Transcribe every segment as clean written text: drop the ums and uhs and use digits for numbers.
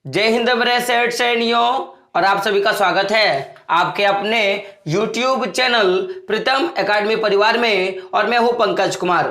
जय हिंद मेरे सेठ सैनियों, और आप सभी का स्वागत है आपके अपने YouTube चैनल प्रीतम एकेडमी परिवार में। और मैं हूं पंकज कुमार।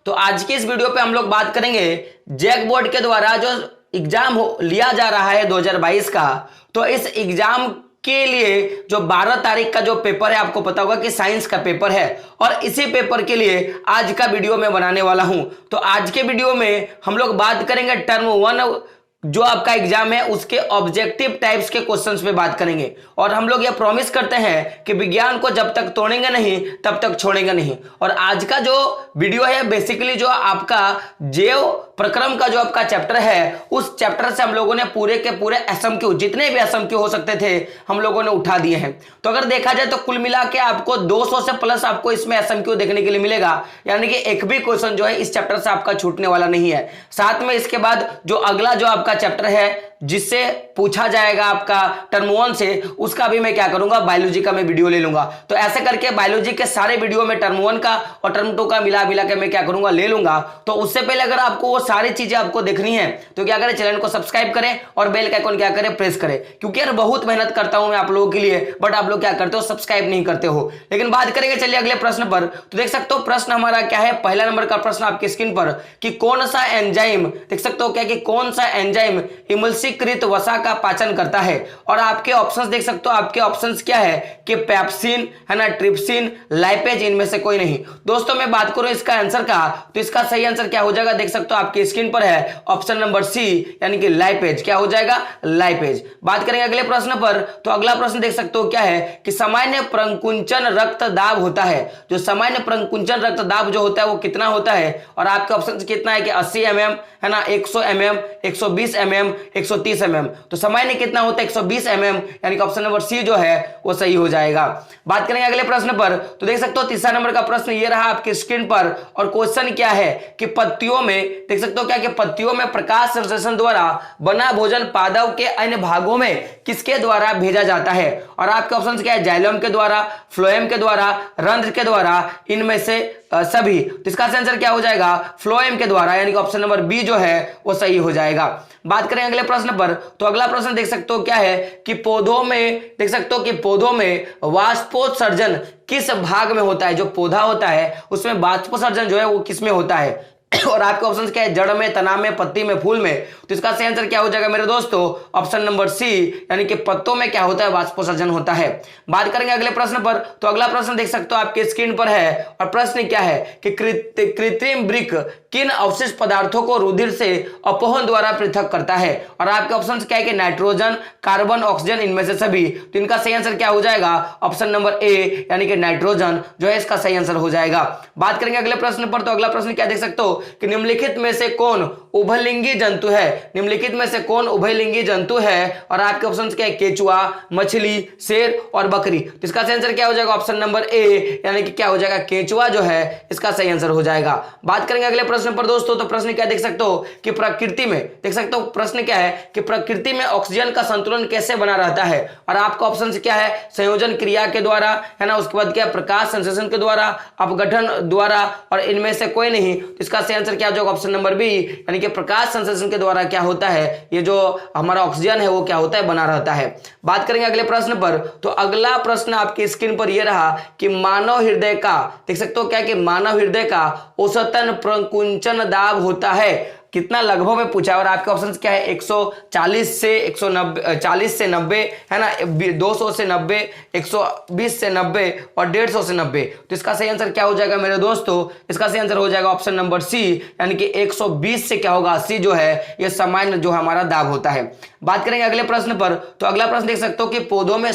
तो आज की इस वीडियो पे हम लोग बात करेंगे जैक बोर्ड के द्वारा जो एग्जाम लिया जा रहा है 2022 का। तो इस एग्जाम के लिए जो 12 तारीख का जो पेपर है, आपको पता होगा कि साइंस का पेपर है, और इसी पेपर के लिए आज का वीडियो मैं बनाने वाला हूं। तो आज के वीडियो में हम लोग बात करेंगे टर्म 1 जो आपका एग्जाम है उसके ऑब्जेक्टिव टाइप्स के क्वेश्चंस पे बात करेंगे। और हम लोग ये प्रॉमिस करते हैं कि विज्ञान को जब तक तोड़ेंगे नहीं तब तक छोड़ेंगे नहीं। और आज का जो वीडियो है बेसिकली जो आपका जैव प्रक्रम का जो आपका चैप्टर है, उस चैप्टर से हम लोगों ने पूरे के पूरे एसएमक्यू, जितने भी एसएमक्यू हो सकते थे, हम लोगों ने उठा दिए हैं। तो अगर देखा जाए तो कुल मिला के आपको 200 से प्लस आपको इसमें एसएमक्यू देखने के लिए मिलेगा, यानी कि एक भी क्वेश्चन जो है इस चैप्टर से आपका छूटने वाला नहीं है। साथ में इसके बाद जो अगला जो आपका चैप्टर है जिससे पूछा जाएगा आपका टर्म 1 से, उसका भी मैं क्या करूंगा, बायोलॉजी का मैं वीडियो ले लूंगा। तो ऐसे करके बायोलॉजी के सारे वीडियो में टर्म 1 का और टर्म 2 का मिला के मैं क्या करूंगा, ले लूंगा। तो उससे पहले अगर आपको वो सारी चीजें आपको देखनी है तो क्या करें, चैनल को सब्सक्राइब करें और बेल का आइकन क्या करें, प्रेस करें। क्योंकि यार बहुत मेहनत करता हूं मैं आप लोगों के लिए, बट आप लोग क्या करते हो, सब्सक्राइब नहीं करते हो। लेकिन बात करेंगे चलिए अगले प्रश्न पर। तो देख सकते हो प्रश्न हमारा क्या है, पहला नंबर का प्रश्न आपकी स्क्रीन पर कि कौन सा एंजाइम, देख सकते हो क्या कि कौन सा एंजाइम इमल्सीकृत वसा का पाचन करता है। और आपके ऑप्शंस देख सकते हो, आपके ऑप्शंस क्या है कि पेप्सिन है ना, ट्रिप्सिन, लाइपेज, इनमें से कोई नहीं। दोस्तों मैं बात करूं इसका आंसर का, तो इसका सही आंसर क्या हो जाएगा, देख सकते हो आपकी स्क्रीन पर है ऑप्शन नंबर सी, यानी कि लाइपेज। क्या हो जाएगा, लाइपेज। बात करेंगे अगले प्रश्न पर। तो अगला प्रश्न देख सकते हो क्या है कि सामान्य प्रकुंचन रक्त दाब होता है। जो सामान्य प्रकुंचन रक्त दाब जो होता है वो कितना होता है, और आपके ऑप्शन कितना है कि 80 mm है ना, 100 mm, 120 mm, 130 mm। तो सामान्य कितना होता है, 120 mm, यानी कि ऑप्शन नंबर सी जो है वो सही हो जाएगा। बात करेंगे अगले प्रश्न पर। तो देख सकते हो तीसरा नंबर का प्रश्न ये रहा आपकी स्क्रीन पर, और क्वेश्चन क्या है कि पत्तियों में, देख सकते हो क्या कि पत्तियों में प्रकाश संश्लेषण द्वारा बना भोजन पादप के अन्य भागों में किसके द्वारा भेजा जाता है। और आपके ऑप्शन क्या है, जाइलम के द्वारा, फ्लोएम के द्वारा, रंध्र के द्वारा, इनमें से सभी। तो इसका आंसर क्या हो जाएगा, फ्लोएम के द्वारा, यानी कि ऑप्शन नंबर बी जो है वो सही हो जाएगा। बात करें अगले प्रश्न पर। तो अगला प्रश्न देख सकते हो क्या है कि पौधों में, देख सकते हो कि पौधों में वाष्पोत्सर्जन किस भाग में होता है। जो पौधा होता है उसमें वाष्पोत्सर्जन जो है वो किस में होता है। और आपके ऑप्शन क्या है, जड़ में, तना में, पत्ती में, फूल में। तो इसका सही आंसर क्या हो जाएगा मेरे दोस्तों, ऑप्शन नंबर सी, यानी कि पत्तों में क्या होता है, वाष्पोत्सर्जन होता है। बात करेंगे अगले प्रश्न पर। तो अगला प्रश्न देख सकते हो आपके स्क्रीन पर है, और प्रश्न क्या है कि कृत्रिम वृक्क किन अवशिष्ट पदार्थों को रुधिर से अपवहन द्वारा पृथक करता है। और आपके ऑप्शन क्या है कि नाइट्रोजन, कार्बन, ऑक्सीजन, इनमें से सभी। तो इनका सही आंसर क्या हो जाएगा, ऑप्शन नंबर ए, यानी कि नाइट्रोजन जो है इसका सही आंसर हो जाएगा। बात करेंगे अगले प्रश्न पर। तो अगला प्रश्न क्या देख सकते हो कि निम्नलिखित में से कौन उभयलिंगी जंतु है। निम्नलिखित में से कौन उभयलिंगी जंतु है। और आपके ऑप्शन क्या है, केचुआ, मछली, शेर और बकरी। तो इसका सही आंसर क्या हो जाएगा, ऑप्शन नंबर ए, यानी कि क्या हो जाएगा, केचुआ जो है इसका सही आंसर हो जाएगा। बात करेंगे अगले प्रश्न पर दोस्तों। तो प्रश्न क्या देख सकते हो कि प्रकृति में, देख सकते हो प्रश्न क्या है कि प्रकृति में ऑक्सीजन का संतुलन कैसे बना रहता है। और आपका ऑप्शन क्या है, संयोजन क्रिया के द्वारा है ना, उसके बाद क्या, प्रकाश संश्लेषण के द्वारा, अपघटन द्वारा, और इनमें से कोई नहीं। तो इसका सही आंसर क्या हो जाएगा, ऑप्शन नंबर बी, यानी कि प्रकाश संश्लेषण के द्वारा क्या होता है, ये जो हमारा ऑक्सीजन है वो क्या होता है, बना रहता है। बात करेंगे अगले प्रश्न पर। तो अगला प्रश्न आपकी स्क्रीन पर ये रहा कि मानव हृदय का, देख सकते हो क्या कि मानव हृदय का औसतन प्रकुंचन दाब होता है कितना, लगभग में पूछा। और आपके ऑप्शंस क्या है, 140 से 190, 40 से 90 है ना, 200 से 90, 120 से 90 और 150 से 90। तो इसका सही आंसर क्या हो जाएगा मेरे दोस्तों, इसका सही आंसर हो जाएगा ऑप्शन नंबर सी, यानी कि 120 से क्या होगा, 80 जो है ये सामान्य जो हमारा दाब होता है। बात करेंगे अगले प्रश्न पर। तो अगला प्रश्न देख सकते हो कि पौधों में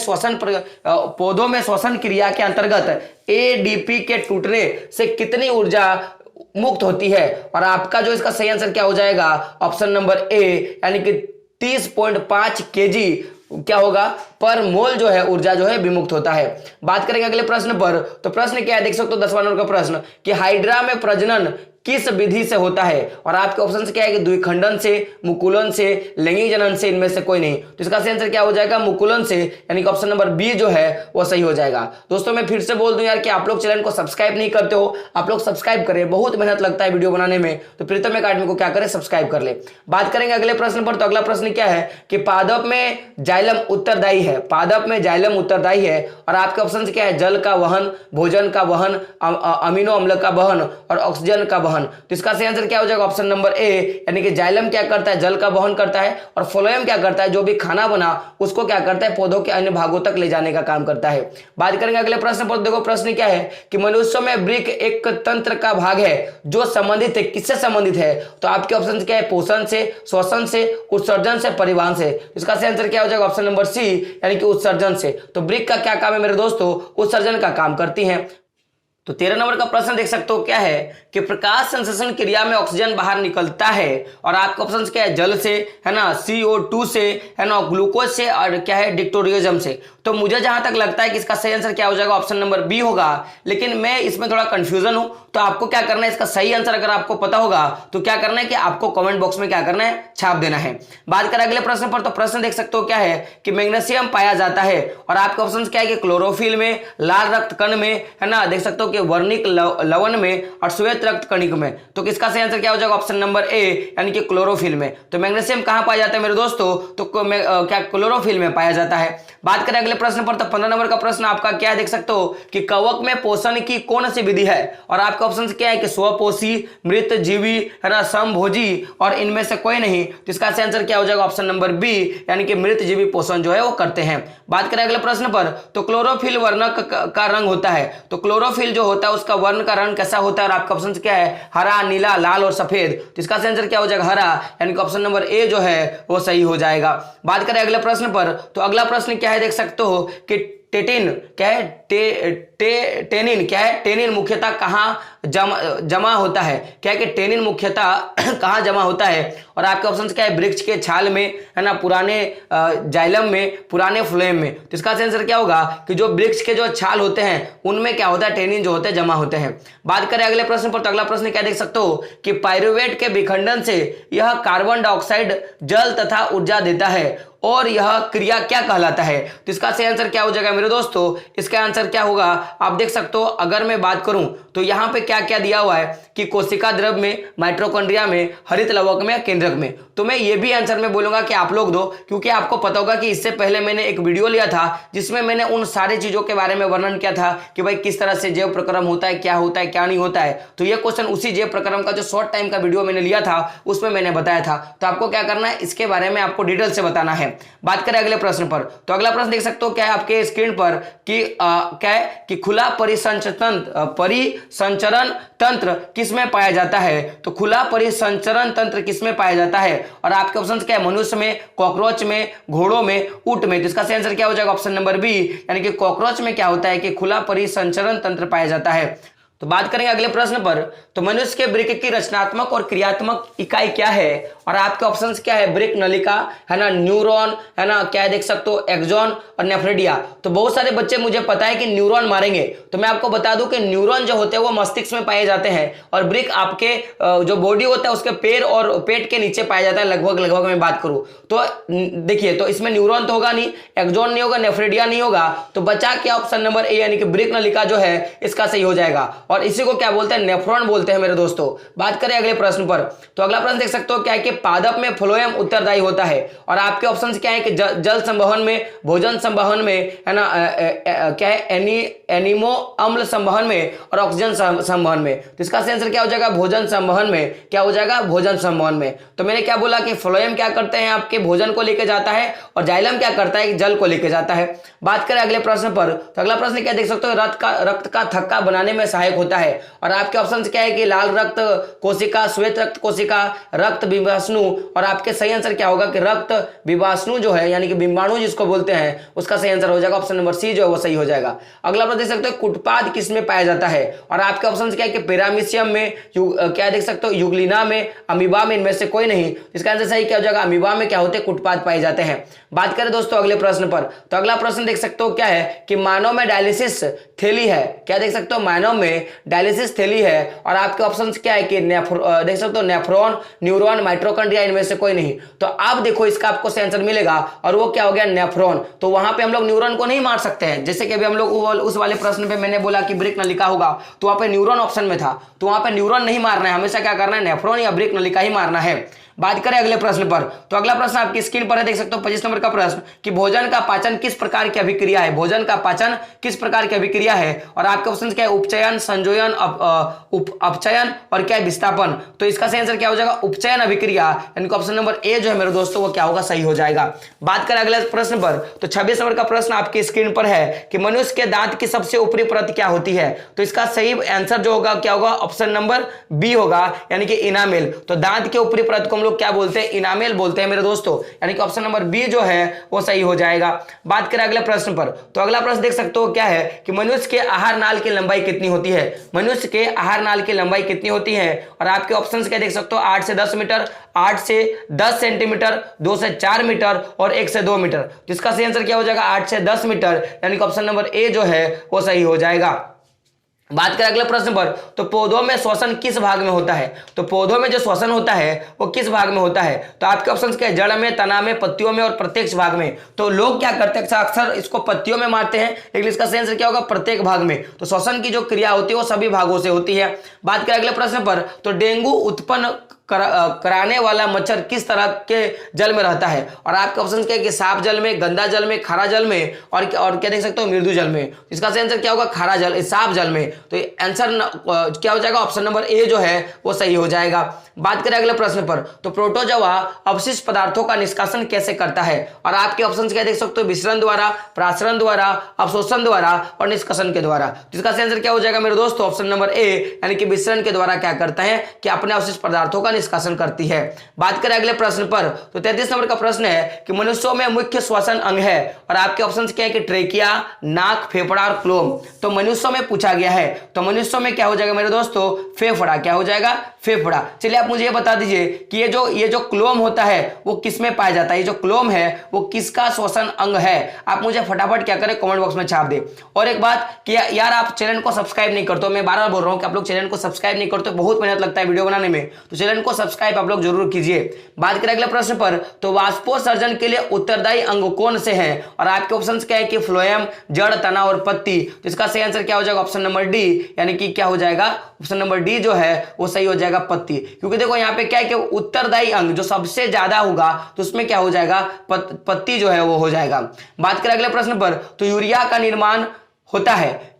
श्वसन क्रिया के अंतर्गत एडीपी के टूटने से कितनी ऊर्जा मुक्त होती है। और आपका जो इसका सही आंसर क्या हो जाएगा, ऑप्शन नंबर ए, यानी कि 30.5 kg क्या होगा, पर मोल जो है ऊर्जा जो है विमुक्त होता है। बात करेंगे अगले प्रश्न पर, तो प्रश्न क्या है देख सकते हो 10वां नंबर का प्रश्न कि हाइड्रा में प्रजनन किस विधि से होता है, और आपके ऑप्शन क्या है कि द्विखंडन से, मुकुलन से, लैंगिक जनन से, इनमें से कोई नहीं। तो इसका आंसर क्या हो जाएगा, मुकुलन से, यानी कि ऑप्शन नंबर बी जो है वो सही हो जाएगा। दोस्तों मैं फिर से बोल दूं यार कि आप लोग चैनल को सब्सक्राइब नहीं करते हो, आप लोग सब्सक्राइब करें, बहुत मेहनत लगता है वीडियो बनाने में, तो प्रीतम एकेडमी को क्या करें, सब्सक्राइब कर ले। बात करेंगे अगले प्रश्न पर, तो अगला प्रश्न क्या है कि पादप में जाइलम उत्तरदायी है, पादप में जाइलम उत्तरदायी है, और आपके ऑप्शन क्या है, जल का वहन, भोजन का वहन, अमीनो अम्ल का वहन और ऑक्सीजन का वहन। तो इसका आंसर क्या हो जाएगा, ऑप्शन नंबर ए, यानी कि जाइलम क्या करता है, जल का वहन करता है, और फ्लोएम क्या करता है, जो भी खाना बना उसको क्या करता है, पौधों के अन्य भागों तक ले जाने का काम करता है। बात करेंगे अगले प्रश्न पर, देखो प्रश्न क्या है कि मनुष्यों में वृक्क एक तंत्र का भाग है जो संबंधित है, किससे संबंधित है, तो आपके ऑप्शन क्या है, पोषण से, श्वसन से, उत्सर्जन से, परिवहन से। इसका आंसर क्या हो जाएगा, ऑप्शन नंबर सी, यानी कि उत्सर्जन से। तो वृक्क का क्या काम है मेरे दोस्तों, उत्सर्जन का काम करती है। तो 13 नंबर का प्रश्न देख सकते हो क्या है कि प्रकाश संश्लेषण क्रिया में ऑक्सीजन बाहर निकलता है, और आपका ऑप्शन क्या है, जल से, है ना, CO2 से, है ना, ग्लूकोज से, और क्या है, डिक्टोरियज्म से। तो मुझे जहां तक लगता है कि इसका सही आंसर क्या हो जाएगा, ऑप्शन नंबर बी होगा, लेकिन मैं इसमें थोड़ा कंफ्यूजन हूं। तो आपको क्या करना है, इसका सही आंसर अगर आपको पता होगा तो क्या करना है कि आपको कमेंट बॉक्स में क्या करना है, छाप देना है। बात करें अगले प्रश्न पर, तो प्रश्न देख सकते हो क्या है कि मैग्नीशियम पाया जाता है, और आपके ऑप्शन क्या है कि क्लोरोफिल में, लाल रक्त कण में, है ना, देख सकते हो कि वर्णिक लवण में, और श्वेत रक्त कणिक में। तो किसका सही आंसर क्या हो जाएगा, ऑप्शन नंबर ए, यानी कि क्लोरोफिल में। तो मैग्नीशियम कहां पाया जाता है मेरे दोस्तों, तो क्या क्लोरोफिल में पाया जाता है। बात करें अगले प्रश्न पर, तो 15 नंबर का प्रश्न आपका क्या देख सकते हो कि कवक में पोषण की कौन सी विधि है, और आपका ऑप्शन क्या है कि स्वपोषी, मृत जीवी, है ना, समभोजी, और इनमें से कोई नहीं। तो इसका आंसर क्या हो जाएगा, ऑप्शन नंबर बी, यानी कि मृत जीवी पोषण जो है वो करते हैं। बात करें अगले प्रश्न पर, तो क्लोरोफिल वर्णक का रंग होता है, तो क्लोरोफिल जो होता है उसका वर्ण का रंग कैसा होता है, और आपका ऑप्शन क्या है, हरा, नीला, लाल और सफेद। तो इसका आंसर क्या हो जाएगा, हरा, यानी कि ऑप्शन नंबर ए जो है वो सही हो जाएगा। बात करें अगले प्रश्न पर, तो अगला प्रश्न क्या है देख सकते हो कि टेटिन क्या है, टेनिन क्या है, टेनिन मुख्यतः कहाँ जमा होता है, क्या है कि टेनिन मुख्यतः कहाँ जमा होता है, और आपके ऑप्शन क्या है, वृक्ष के छाल में, है ना, पुराने जाइलम में, पुराने फ्लोएम में। तो इसका आंसर क्या होगा कि जो वृक्ष के जो छाल होते हैं उनमें क्या होता है, टेनिन जो होते हैं जमा होते हैं। बात करें अगले प्रश्न पर, तो अगला प्रश्न क्या देख सकते हो कि पाइरुवेट के विखंडन से यह कार्बन डाइऑक्साइड, जल तथा ऊर्जा देता है, और यह क्रिया क्या कहलाता है। तो इसका सही आंसर क्या हो जाएगा मेरे दोस्तों, इसका आंसर क्या होगा, आप देख सकते हो, अगर मैं बात करूं तो यहां पे क्या क्या दिया हुआ है कि कोशिका द्रव में, माइटोकॉन्ड्रिया में, हरित लवक में, केंद्रक में। तो मैं ये भी आंसर में बोलूंगा कि आप लोग दो, क्योंकि आपको पता होगा कि इससे पहले मैंने एक वीडियो लिया था जिसमें मैंने उन सारी चीजों के बारे में वर्णन किया था कि भाई किस तरह से जैव प्रक्रम होता है, क्या नहीं होता है। तो ये क्वेश्चन उसी जैव प्रक्रम का जो शॉर्ट टाइम का वीडियो मैंने लिया था उसमें मैंने बताया था। तो आपको क्या करना है, इसके बारे में आपको डिटेल से बताना है। बात करें अगले प्रश्न पर, तो अगला प्रश्न देख सकते हो क्या है आपके स्क्रीन पर कि क्या है कि खुला परिसंचरण तंत्र किसमें पाया जाता है। तो खुला परिसंचरण तंत्र किसमें पाया जाता है, और आपके ऑप्शन क्या है, मनुष्य में, कॉकरोच में, घोड़ों में, ऊंट में। तो इसका सही आंसर क्या हो जाएगा, ऑप्शन नंबर बी, यानी कि कॉकरोच में क्या होता है कि खुला परिसंचरण तंत्र पाया जाता है। तो बात करेंगे अगले प्रश्न पर, तो मनुष्य के वृक्क की रचनात्मक और क्रियात्मक इकाई क्या है, और आपके ऑप्शंस क्या है, वृक्क नलिका, है ना, न्यूरॉन, है ना, क्या है देख सकते हो, एक्सॉन और नेफ्रेडिया। तो बहुत सारे बच्चे मुझे पता है कि न्यूरॉन मारेंगे, तो मैं आपको बता दूं कि न्यूरॉन जो होते हैं वो मस्तिष्क में पाए जाते हैं, और वृक्क आपके जो बॉडी होता है उसके पैर और पेट के नीचे पाया जाता है, लगभग मैं बात करूं तो। देखिए, तो इसमें न्यूरॉन तो होगा नहीं, एक्सॉन नहीं होगा, नेफ्रेडिया नहीं होगा, तो बचा क्या, ऑप्शन नंबर ए, यानी कि वृक्क नलिका जो है इसका सही हो जाएगा, और इसी को क्या बोलते हैं, नेफ्रॉन बोलते हैं मेरे दोस्तों। बात करें अगले प्रश्न पर, तो अगला प्रश्न देख सकते हो क्या है कि पादप में फ्लोएम उत्तरदायी होता है, और आपके ऑप्शंस क्या है कि जल संवहन में, भोजन संवहन में, है ना, क्या है, एनिमो अम्ल संवहन में, और ऑक्सीजन संवहन में। तो इसका आंसर क्या हो जाएगा, भोजन संवहन में, क्या हो जाएगा, भोजन संवहन में। तो मैंने क्या बोला कि फ्लोएम क्या करते हैं, आपके भोजन को लेकर जाता है, और जाइलम क्या करता है, जल को लेकर जाता है। बात करें अगले प्रश्न पर, तो अगला प्रश्न क्या देख सकते हो, रक्त का थक्का बनाने में सहायक होता है। और आपके ऑप्शन क्या है कि लाल रक्त कोशिका, श्वेत रक्त कोशिका, रक्त विभाष्णु, और आपके सही आंसर क्या होगा कि रक्त विभाष्णु जो है यानी कि बिंबाणु जिसको बोलते हैं उसका सही आंसर हो जाएगा ऑप्शन नंबर सी जो है वो सही हो जाएगा। अगला प्रश्न देख सकते हो कुटपाद किसमें पाया जाता है, और आपके ऑप्शन क्या है कि पैरामीशियम में, क्या देख सकते हो यूग्लिना में, अमीबा में, इनमें से कोई नहीं। इसका आंसर सही क्या हो जाएगा, अमीबा में क्या होते हैं कुटपाद पाए जाते हैं। बात करें दोस्तों अगले प्रश्न पर, तो अगला प्रश्न देख सकते हो क्या है कि मानव में डायलिसिस थैली है, क्या देख सकते हो मानव में डायलिसिस थैली है, और आपके ऑप्शंस क्या है कि देख सकते हो नेफ्रॉन, न्यूरॉन, माइट्रोकॉन्ड्रिया, इनमें से कोई नहीं। तो आप देखो इसका आपको सही आंसर मिलेगा और वो क्या हो गया नेफ्रॉन। तो वहां पे हम लोग न्यूरॉन को नहीं मार सकते हैं, जैसे कि अभी हम लोग उस वाले प्रश्न पे मैंने बोला कि ब्रिक नलिका होगा तो वहां पे न्यूरॉन ऑप्शन में था, तो वहां पे न्यूरॉन नहीं मारना है, हमेशा क्या करना है नेफ्रॉन या ब्रिक नलिका ही मारना है। बात करें अगले प्रश्न पर, तो अगला प्रश्न आपकी स्क्रीन पर है, देख सकते हो 25 नंबर का प्रश्न कि भोजन का पाचन किस प्रकार की अभिक्रिया है, भोजन का पाचन किस प्रकार की अभिक्रिया है, और आपके ऑप्शन क्या है उपचयन, संयोजन, अपचयन और क्या है विस्थापन। तो इसका सही आंसर क्या हो जाएगा उपचयन अभिक्रिया, यानी कि ऑप्शन नंबर ए जो है मेरे दोस्तों वो क्या होगा सही हो जाएगा। बात करें अगले प्रश्न पर, तो 26 नंबर का प्रश्न आपकी स्क्रीन पर है कि मनुष्य के दांत की सबसे ऊपरी परत क्या होती है। तो इसका सही आंसर जो होगा क्या होगा ऑप्शन नंबर बी होगा, यानी कि इनामेल। तो दांत के ऊपरी परत को हम लोग क्या बोलते हैं इनामेल बोलते हैं मेरे दोस्तों, यानी कि ऑप्शन नंबर बी जो है वो सही हो जाएगा। बात करें अगले प्रश्न पर, तो अगला प्रश्न देख सकते हो क्या है कि मनुष्य के आहार नाल की लंबाई कितनी होती है, मनुष्य के आहार नाल की लंबाई कितनी होती है, और आपके ऑप्शंस क्या देख सकते हो 8 से 10 मीटर, 8 से 10 सेंटीमीटर, 2 से 4 मीटर और 1 से 2 मीटर। तो इसका सही आंसर क्या हो जाएगा 8 से 10 मीटर, यानी कि ऑप्शन नंबर ए जो है वो सही हो जाएगा। बात करें अगले प्रश्न पर, तो पौधों में श्वसन किस भाग में होता है, तो पौधों में जो श्वसन होता है वो किस भाग में होता है। तो आपके ऑप्शंस क्या है जड़ में, तना में, पत्तियों में और प्रत्येक भाग में। तो लोग क्या करते हैं अक्सर इसको पत्तियों में मारते हैं, लेकिन इसका सही आंसर क्या होगा प्रत्येक भाग में। तो श्वसन की जो क्रिया होती है वो सभी भागों से होती है। बात करें अगले प्रश्न पर, तो डेंगू उत्पन्न कराने वाला मच्छर किस तरह के जल में रहता है, और आपके ऑप्शन क्या है कि साफ जल में, गंदा जल में, खारा जल में और क्या देख सकते हो मृदु जल में। इसका सही आंसर क्या होगा खारा जल, साफ जल में। तो आंसर क्या हो जाएगा ऑप्शन नंबर ए जो है वो सही हो जाएगा। बात करें अगले प्रश्न पर, तो प्रोटोजोआ अवशिष्ट पदार्थों का निष्कासन कैसे करता है, और आपके ऑप्शन क्या देख सकते हो विसरण द्वारा, प्रासरण द्वारा, अवशोषण द्वारा और निष्कासन के द्वारा। तो इसका सही आंसर क्या हो जाएगा मेरे दोस्तों ऑप्शन नंबर ए, यानी कि विसरण के द्वारा क्या करता है कि अपने अवशिष्ट पदार्थों का निष्कासन करती है। बात करें अगले प्रश्न पर, तो 33 नंबर का प्रश्न है कि मनुष्यों में मुख्य श्वसन अंग है, और आपके ऑप्शन क्या है कि ट्रेकिया, नाक, फेफड़ा और क्लोम। तो मनुष्यों में पूछा गया है, तो मनुष्यों में क्या हो जाएगा मेरे दोस्तों फेफड़ा, क्या हो जाएगा फेफड़ा। चलिए आप मुझे ये बता दीजिए कि ये जो क्लोम होता है वो किस में पाया जाता है, ये जो क्लोम है वो किसका श्वसन अंग है। आप मुझे फटाफट क्या करें कमेंट बॉक्स में छाप दे। और एक बात कि यार आप चैनल को सब्सक्राइब नहीं करते, मैं बार बार बोल रहा हूं कि आप लोग चैनल को सब्सक्राइब नहीं करते, बहुत मेहनत लगता है वीडियो बनाने में, तो चैनल को सब्सक्राइब आप लोग जरूर कीजिए। बात करें अगले प्रश्न पर, तो वाष्पोत्सर्जन के लिए उत्तरदायी अंग कौन से हैं, और आपके ऑप्शन क्या है कि फ्लोएम, जड़, तना और पत्ती। तो इसका सही आंसर क्या हो जाएगा ऑप्शन नंबर डी, यानी कि क्या हो जाएगा ऑप्शन नंबर डी जो है वो सही हो जाएगा पत्ती। क्योंकि देखो यहाँ पे क्या है कि उत्तरदायी अंग जो सबसे ज्यादा होगा तो उसमें क्या हो जाएगा पत्ती जो है वो हो जाएगा। बात करें अगले प्रश्न पर, तो यूरिया का निर्माण होता है,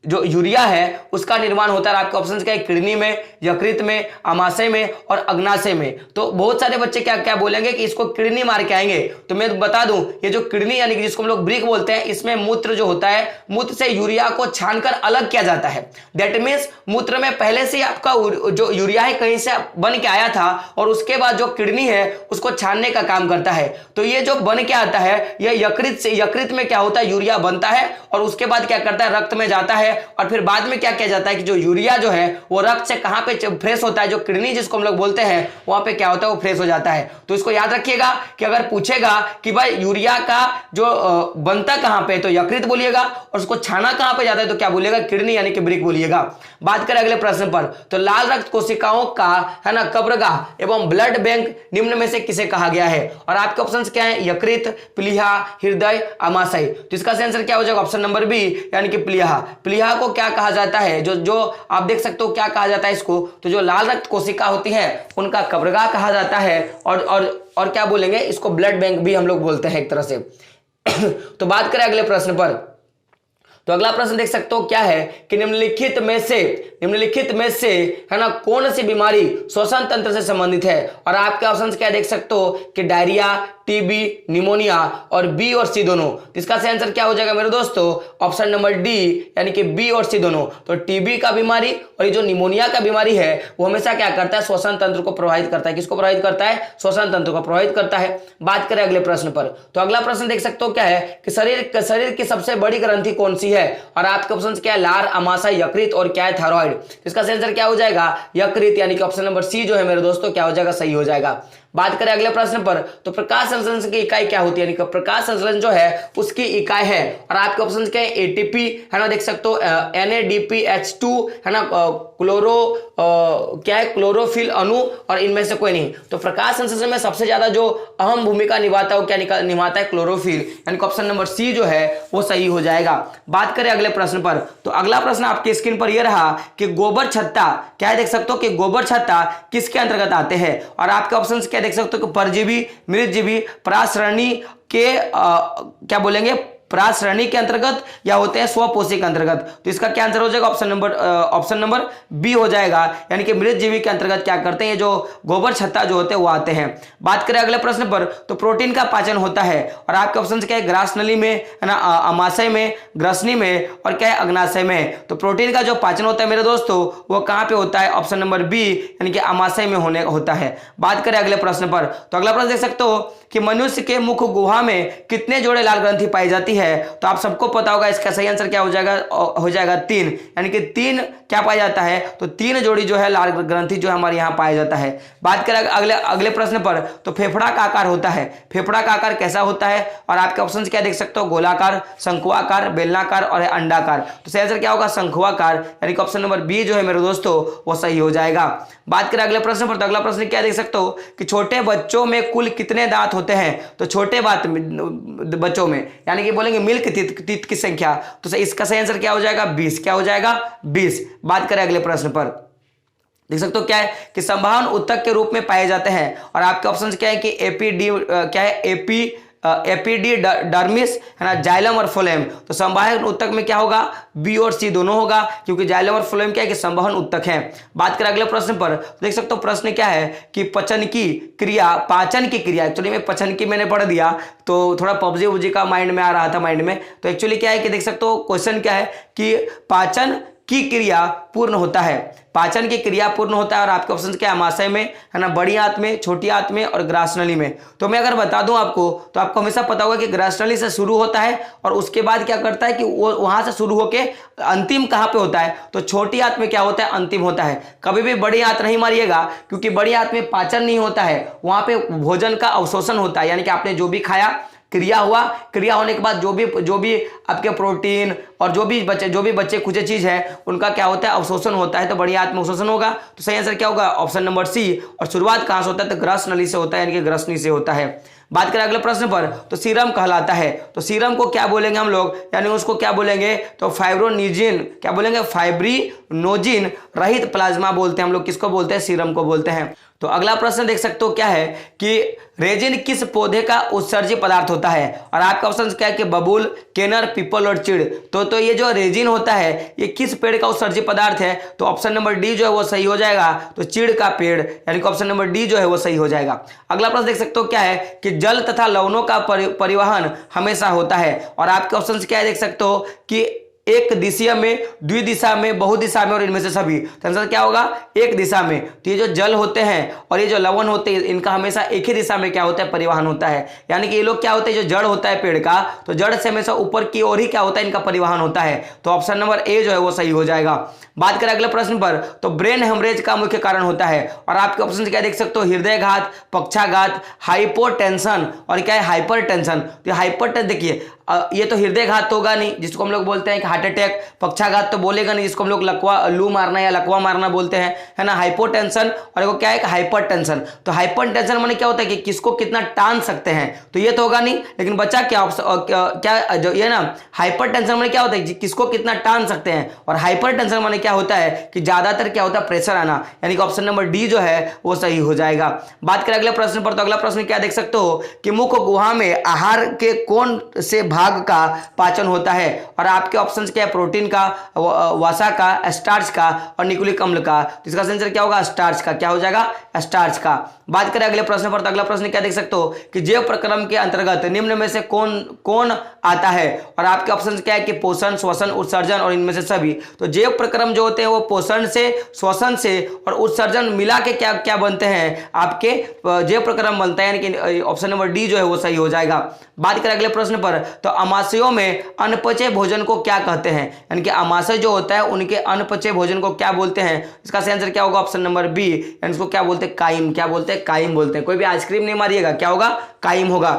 जो यूरिया है उसका निर्माण होता है आपके ऑप्शन क्या है किडनी में, यकृत में, आमाशय में और अग्नाशय में। तो बहुत सारे बच्चे क्या क्या बोलेंगे कि इसको किडनी मार के आएंगे, तो मैं बता दूं ये जो किडनी यानी कि जिसको हम लोग ब्रिक बोलते हैं, इसमें मूत्र जो होता है मूत्र से यूरिया को छानकर अलग किया जाता है। दैट मीन्स मूत्र में पहले से आपका जो यूरिया है कहीं से बन के आया था और उसके बाद जो किडनी है उसको छानने का काम करता है। तो ये जो बन के आता है ये यकृत से, यकृत में क्या होता है यूरिया बनता है और उसके बाद क्या करता है रक्त में जाता है, और फिर बाद में क्या किया जाता है कि जो यूरिया जो है वो रक्त से कहां पे फ्रेश होता है, जो किडनी जिसको हम लोग बोलते हैं वहां पे क्या होता है वो फ्रेश हो जाता है। तो इसको याद रखिएगा कि अगर पूछेगा कि भाई यूरिया का जो बनता कहां पे तो यकृत बोलिएगा, और उसको छाना कहां पे जाता है तो क्या बोलिएगा किडनी यानी कि ब्रिक बोलिएगा। बात करें अगले प्रश्न पर, तो लाल रक्त कोशिकाओं का है ना कब्रगाह एवं ब्लड बैंक निम्न में से किसे कहा गया है, और आपके ऑप्शंस क्या है यकृत, प्लीहा, हृदय, आमाशय। तो इसका आंसर क्या हो जाएगा ऑप्शन नंबर बी, यानी कि प्लीहा। प्लीहा को क्या कहा जाता है, जो आप देख सकते हो क्या कहा जाता है इसको, तो जो लाल रक्त कोशिका होती है उनका कब्रगाह कहा जाता है, और क्या बोलेंगे इसको ब्लड बैंक भी हम लोग बोलते हैं एक तरह से। तो बात करें अगले प्रश्न पर, तो अगला प्रश्न देख सकते हो क्या है कि निम्नलिखित में से है ना कौन सी बीमारी श्वसन तंत्र से संबंधित है। और आपके ऑप्शन क्या देख सकते हो कि डायरिया, टीबी, निमोनिया और बी और सी दोनों। इसका सही आंसर क्या हो जाएगा मेरे दोस्तों? ऑप्शन नंबर डी यानी कि बी और सी दोनों। तो टीबी का बीमारी और ये जो निमोनिया का बीमारी है वो हमेशा क्या करता है? श्वसन तंत्र को प्रभावित करता है। किसको प्रभावित करता है? श्वसन तंत्र को प्रभावित करता है। बात करें अगले प्रश्न पर, तो अगला प्रश्न देख सकते हो क्या है कि शरीर की सबसे बड़ी ग्रंथि कौन सी है। और आपके ऑप्शन क्या है? लार, अमाशय, यकृत और क्या है? थायराइड। इसका सही आंसर क्या हो जाएगा? यकृत, यानी कि ऑप्शन नंबर सी जो है मेरे दोस्तों क्या हो जाएगा? सही हो जाएगा। बात करें अगले प्रश्न पर, तो प्रकाश संश्लेषण की इकाई क्या होती है? यानी कि प्रकाश संश्लेषण जो है उसकी इकाई है। और आपके ऑप्शन क्या है? एटीपी है ना, देख सकते हो NADPH2 है ना, क्या है? क्लोरोफिल अणु, और इनमें से कोई नहीं। तो प्रकाश संश्लेषण में सबसे ज्यादा जो अहम भूमिका निभाता है वो क्या निभाता है? क्लोरोफिल, यानी कि ऑप्शन नंबर सी जो है वो सही हो जाएगा। बात करें अगले प्रश्न पर, तो अगला प्रश्न आपकी स्क्रीन पर यह रहा कि गोबर छत्ता क्या है? देख सकते हो कि गोबर छत्ता किसके अंतर्गत आते हैं। और आपके ऑप्शन क्या देख सकते हो कि परजीवी, मृतजीवी, परासरणी के क्या बोलेंगे? परासरणी के अंतर्गत या होते हैं स्वपोषी के अंतर्गत। तो इसका क्या आंसर हो जाएगा? ऑप्शन नंबर बी हो जाएगा, यानी कि मृतजीवी के अंतर्गत क्या करते हैं? जो गोबर छत्ता जो होते हैं वो आते हैं। बात करें अगले प्रश्न पर, तो प्रोटीन का पाचन होता है। और आपके ऑप्शन क्या है? ग्रास नली में है ना, अमाशय में, ग्रसनी में और क्या है? अग्नाशय में। तो प्रोटीन का जो पाचन होता है मेरे दोस्तों वो कहां पे होता है? ऑप्शन नंबर बी यानी कि अमाशय में होता है। बात करें अगले प्रश्न पर, तो अगला प्रश्न देख सकते हो कि मनुष्य के मुख गुहा में कितने जोड़े लाल ग्रंथि पाई जाती है। तो आप सबको पता होगा इसका सही आंसर क्या हो जाएगा? 3, यानी कि 3 क्या पाया जाता है? तो 3 जोड़ी जो है लाल ग्रंथि जो है हमारे यहाँ पाया जाता है। बात करें अगले प्रश्न पर, तो फेफड़ा का आकार होता है। फेफड़ा का आकार कैसा होता है? और आपके ऑप्शन क्या देख सकते हो? गोलाकार, शंकुआकार, बेलनाकार और अंडाकार। तो सही आंसर क्या होगा? शंकुआकार, यानी कि ऑप्शन नंबर बी जो है मेरे दोस्तों वो सही हो जाएगा। बात करें अगले प्रश्न पर, तो अगला प्रश्न क्या देख सकते हो कि छोटे बच्चों में कुल कितने दांत होते हैं। तो छोटे बच्चों में यानी कि बोलेंगे मिल्क टीथ की संख्या। तो इसका सही आंसर क्या हो जाएगा? 20। क्या हो जाएगा? 20। बात करें अगले प्रश्न पर, देख सकते हो क्या है कि संवहन ऊतक के रूप में पाए जाते हैं। और आपके ऑप्शन क्या है कि एपिडीडर्मिस है ना, जाइलम और फ्लोएम। तो संवहन ऊतक में क्या होगा? बी और सी दोनों होगा, क्योंकि जाइलम और फ्लोएम क्या है कि संवहन ऊतक है। बात करें अगले प्रश्न पर, देख सकते हो प्रश्न क्या है कि पाचन की क्रिया, एक्चुअली में पचन की मैंने पढ़ दिया तो थोड़ा पबजी उबजी का माइंड में आ रहा था माइंड में। तो एक्चुअली क्या है कि देख सकते हो क्वेश्चन क्या है कि पाचन की क्रिया पूर्ण होता है। पाचन की क्रिया पूर्ण होता है। और आपके ऑप्शन क्या है? अमाशय में है ना, बड़ी आंत में, छोटी आंत में और ग्रासनली में। तो मैं अगर बता दूं आपको तो आपको हमेशा पता होगा कि ग्रासनली से शुरू होता है और उसके बाद क्या करता है कि वो वहां से शुरू होके अंतिम कहां पे होता है? तो छोटी आंत में क्या होता है? अंतिम होता है। कभी भी बड़ी आंत नहीं मारिएगा, क्योंकि बड़ी आंत में पाचन नहीं होता है, वहां पे भोजन का अवशोषण होता है। यानी कि आपने जो भी खाया, क्रिया हुआ, क्रिया होने के बाद जो भी आपके प्रोटीन और जो भी बच्चे कुछ चीज है उनका क्या होता है? अवशोषण होता है। तो बड़ी आंत में अवशोषण होगा। तो सही आंसर क्या होगा? Option number C. और शुरुआत कहां से होता है? तो ग्रस नली से होता है, यानी कि ग्रसनी से होता है। बात करें अगले प्रश्न पर, तो सीरम कहलाता है। तो सीरम को क्या बोलेंगे हम लोग? यानी उसको क्या बोलेंगे? तो फाइब्रोनिजिन, क्या बोलेंगे? फाइब्रिनोजिन रहित प्लाज्मा बोलते हैं हम लोग। किसको बोलते हैं? सीरम को बोलते हैं। तो अगला प्रश्न देख सकते हो क्या है कि रेजिन किस पौधे का उत्सर्जी पदार्थ होता है। और आपका ऑप्शन क्या है कि बबूल, केनर, पीपल और चिड़। तो ये जो रेजिन होता है ये किस पेड़ का उत्सर्जी पदार्थ है? तो ऑप्शन नंबर डी जो है वो सही हो जाएगा। तो चिड़ का पेड़, यानी कि ऑप्शन नंबर डी जो है वो सही हो जाएगा। अगला प्रश्न देख सकते हो क्या है कि जल तथा लवणों का परिवहन हमेशा होता है। और आपके ऑप्शन क्या है देख सकते हो कि एक दिशा में, द्विदिशा में, बहुदिशा में और इनमें से सभी। तो आंसर क्या होगा? एक दिशा में। तो ये जो जल होते हैं और ये जो लवण होते हैं इनका हमेशा एक ही दिशा में क्या होता है? परिवहन होता है। यानी कि ये लोग क्या होते हैं? जो जड़ होता है पेड़ का, तो जड़ से हमेशा ऊपर की ओर ही क्या होता है? इनका परिवहन होता है। तो ऑप्शन नंबर ए जो है वो सही हो जाएगा। बात करें अगले प्रश्न पर, तो ब्रेन हेमरेज का मुख्य कारण होता है। और आपके ऑप्शन क्या देख सकते हो? हृदयघात, पक्षाघात, हाइपोटेंशन और क्या है? हाइपरटेंशन। तो हाइपरटेंशन देखिए, ये तो हृदयघात होगा नहीं, जिसको हम लोग बोलते हैं कि हार्ट अटैक। पक्षाघात तो बोलेगा नहीं, जिसको हम लोग लू मारना या लकवा मारना बोलते हैं, है ना। हाइपोटेंशन और एक क्या है? हाइपरटेंशन। तो हाइपरटेंशन माने क्या होता है कि किसको कितना टान सकते हैं, तो ये तो होगा नहीं। लेकिन बच्चा क्या जो ये ना हाइपरटेंशन माने क्या होता है? किसको कितना टान सकते हैं। और हाइपरटेंशन माने क्या होता है कि ज्यादातर क्या होता है? प्रेशर आना, यानी कि ऑप्शन नंबर डी जो है वो सही हो जाएगा। बात करें अगले प्रश्न पर, तो अगला प्रश्न क्या देख सकते हो कि मुख गुहा में आहार के कौन से भाग का पाचन होता है? और आपके ऑप्शंस क्या है? प्रोटीन का, वसा का, स्टार्च का और न्यूक्लिक अम्ल का। तो इसका आंसर क्या होगा? स्टार्च का। क्या हो जाएगा? स्टार्च का। बात करें अगले प्रश्न पर, तो अगला प्रश्न क्या देख सकते हो कि जैव प्रक्रम के अंतर्गत निम्न में से कौन कौन आता है? और आपके ऑप्शन क्या है कि पोषण, श्वसन, उत्सर्जन और इनमें से सभी। तो जैव प्रक्रम जो होते हैं वो पोषण से, श्वसन से और उत्सर्जन मिला के क्या क्या बनते हैं? आपके जैव प्रक्रम बनता है, यानी कि ऑप्शन नंबर डी जो है वो सही हो जाएगा। बात करें अगले प्रश्न पर, तो अमाशयों में अनपचे भोजन को क्या कहते हैं? यानी कि अमाशय जो होता है उनके अनपचे भोजन को क्या बोलते हैं? इसका आंसर क्या होगा? ऑप्शन नंबर बी, यानी इसको क्या बोलते हैं? काइम। क्या बोलते हैं? काइम बोलते हैं। कोई भी आइसक्रीम नहीं मारिएगा, क्या होगा? काइम होगा।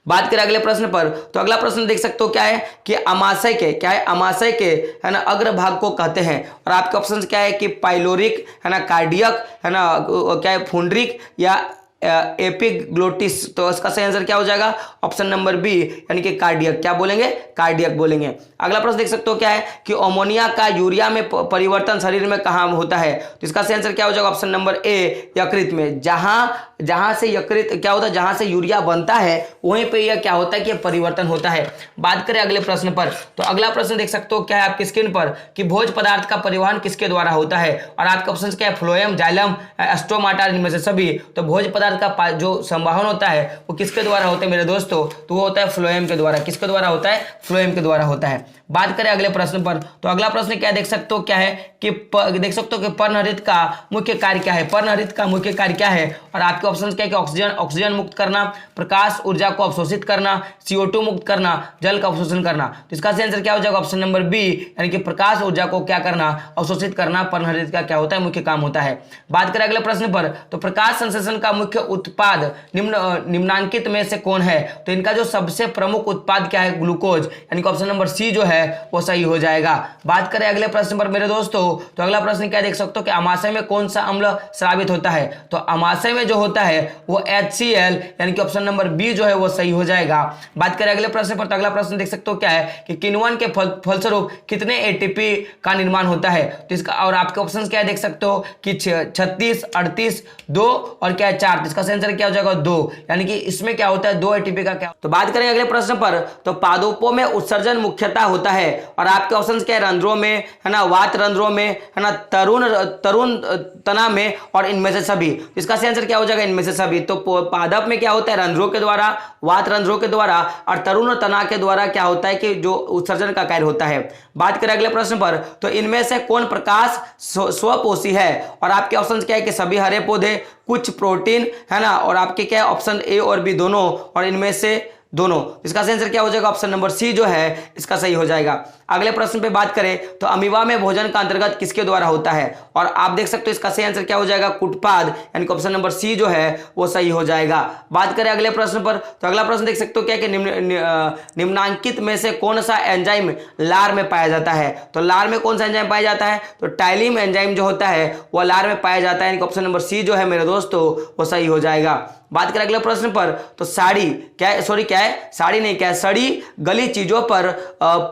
बात करें अगले प्रश्न पर, तो अगला प्रश्न देख सकते हो क्या है कि अमाशय के, क्या है? अमाशय के, है ना, अग्रभाग को कहते हैं। और आपके ऑप्शन क्या है कि पाइलोरिक, है ना, कार्डियक, है ना, क्या है, फुंड्रिक या एपिग्लोटिस। तो इसका सही आंसर क्या हो जाएगा? ऑप्शन नंबर बी, यानी कि कार्डियक। क्या बोलेंगे? कार्डियक बोलेंगे। अगला प्रश्न देख सकते हो क्या है कि अमोनिया का यूरिया में परिवर्तन शरीर में कहाँ होता है? तो इसका सही आंसर क्या हो जाएगा? ऑप्शन नंबर ए, यकृत में। जहां से यकृत क्या होता है, जहां से यूरिया बनता है वहीं पे यह क्या होता है कि परिवर्तन होता है। बात करें अगले प्रश्न पर, तो अगला प्रश्न देख सकते हो क्या है आपकी स्क्रीन पर कि भोज पदार्थ का परिवहन किसके द्वारा होता है? और आपके ऑप्शन क्या है? फ्लोएम, जाइलम, स्टोमाटा, इनमें से सभी। तो भोज पदार्थ का जो संवहन होता है वो किसके द्वारा होता है मेरे दोस्तों? तो वो होता है फ्लोएम के द्वारा। किसके द्वारा होता है? फ्लोएम के द्वारा होता है। बात करें अगले प्रश्न पर, तो अगला प्रश्न क्या देख सकते हो क्या है कि देख सकते हो कि पर्णहरित का मुख्य कार्य क्या है? पर्णहरित का मुख्य कार्य क्या है? और आपके ऑप्शन क्या है कि ऑक्सीजन मुक्त करना, प्रकाश ऊर्जा को अवशोषित करना, CO2 मुक्त करना, जल का अवशोषण करना। तो इसका आंसर क्या हो जाएगा? ऑप्शन नंबर बी, यानी कि प्रकाश ऊर्जा को क्या करना? अवशोषित करना। पर्णहरित का क्या होता है? मुख्य काम होता है। बात करें अगले प्रश्न पर, तो प्रकाश संश्लेषण का मुख्य उत्पाद निम्नांकित में से कौन है? तो इनका जो सबसे प्रमुख उत्पाद क्या है? ग्लूकोज, यानी कि ऑप्शन नंबर सी जो है वो सही हो जाएगा। बात करें अगले प्रश्न पर मेरे दोस्तों, तो अगला प्रश्न क्या देख सकते हो कि अमाशय में कौन सा अम्ल स्रावित होता है? तो अमाशय में जो होता है वो HCl, यानी कि ऑप्शन नंबर बी जो है वो सही हो जाएगा। बात करें अगले प्रश्न पर, तो अगला प्रश्न देख सकते हो क्या है कि किण्वन के फलस्वरूप कितने ATP का निर्माण होता है? तो इसका और आपके ऑप्शन क्या देख सकते हो कि 36, 38, 2 और क्या है 4। तो इसका आंसर क्या हो जाएगा? 2, यानी कि इसमें क्या होता है? 2 ATP का क्या। तो बात करें अगले प्रश्न पर, तो पादपों में उत्सर्जन मुख्यतः होता है। और आपके ऑप्शंस क्या है? रंध्रों में, है ना, वात रंध्रों में, है ना, तरुण तना में और इनमें से सभी। इसका आंसर क्या हो जाएगा? इनमें से सभी। तो पादप में क्या होता है? रंध्रों के द्वारा, वात रंध्रों के द्वारा और तरुण तना के द्वारा क्या होता है कि जो उत्सर्जन का कार्य होता है। बात करें अगले प्रश्न पर, तो इनमें से कौन प्रकाश स्वपोषी है? और आपके ऑप्शंस क्या है कि सभी हरे पौधे, कुछ प्रोटीन, है ना, और आपके क्या है? ऑप्शन ए और बी दोनों और इनमें से दोनों। इसका आंसर क्या हो जाएगा? ऑप्शन नंबर सी जो है इसका सही हो जाएगा। अगले प्रश्न पे बात करें, तो अमीबा में भोजन का अंतर्गत किसके द्वारा होता है? और आप देख सकते हो इसका सही आंसर क्या हो जाएगा? कुटपाद, यानी कि ऑप्शन नंबर सी जो है वो सही हो जाएगा। बात करें अगले प्रश्न पर, तो अगला प्रश्न देख सकते हो क्या कि निम्नांकित में से कौन सा एंजाइम लार में पाया जाता है? तो लार में कौन सा एंजाइम पाया जाता है? तो टाइलिम एंजाइम जो होता है वह लार में पाया जाता है, यानी कि ऑप्शन नंबर सी जो है मेरे दोस्तों वो सही हो जाएगा। बात करें अगले प्रश्न पर, तो साड़ी क्या है? सॉरी क्या है? साड़ी नहीं, क्या है? सड़ी गली चीजों पर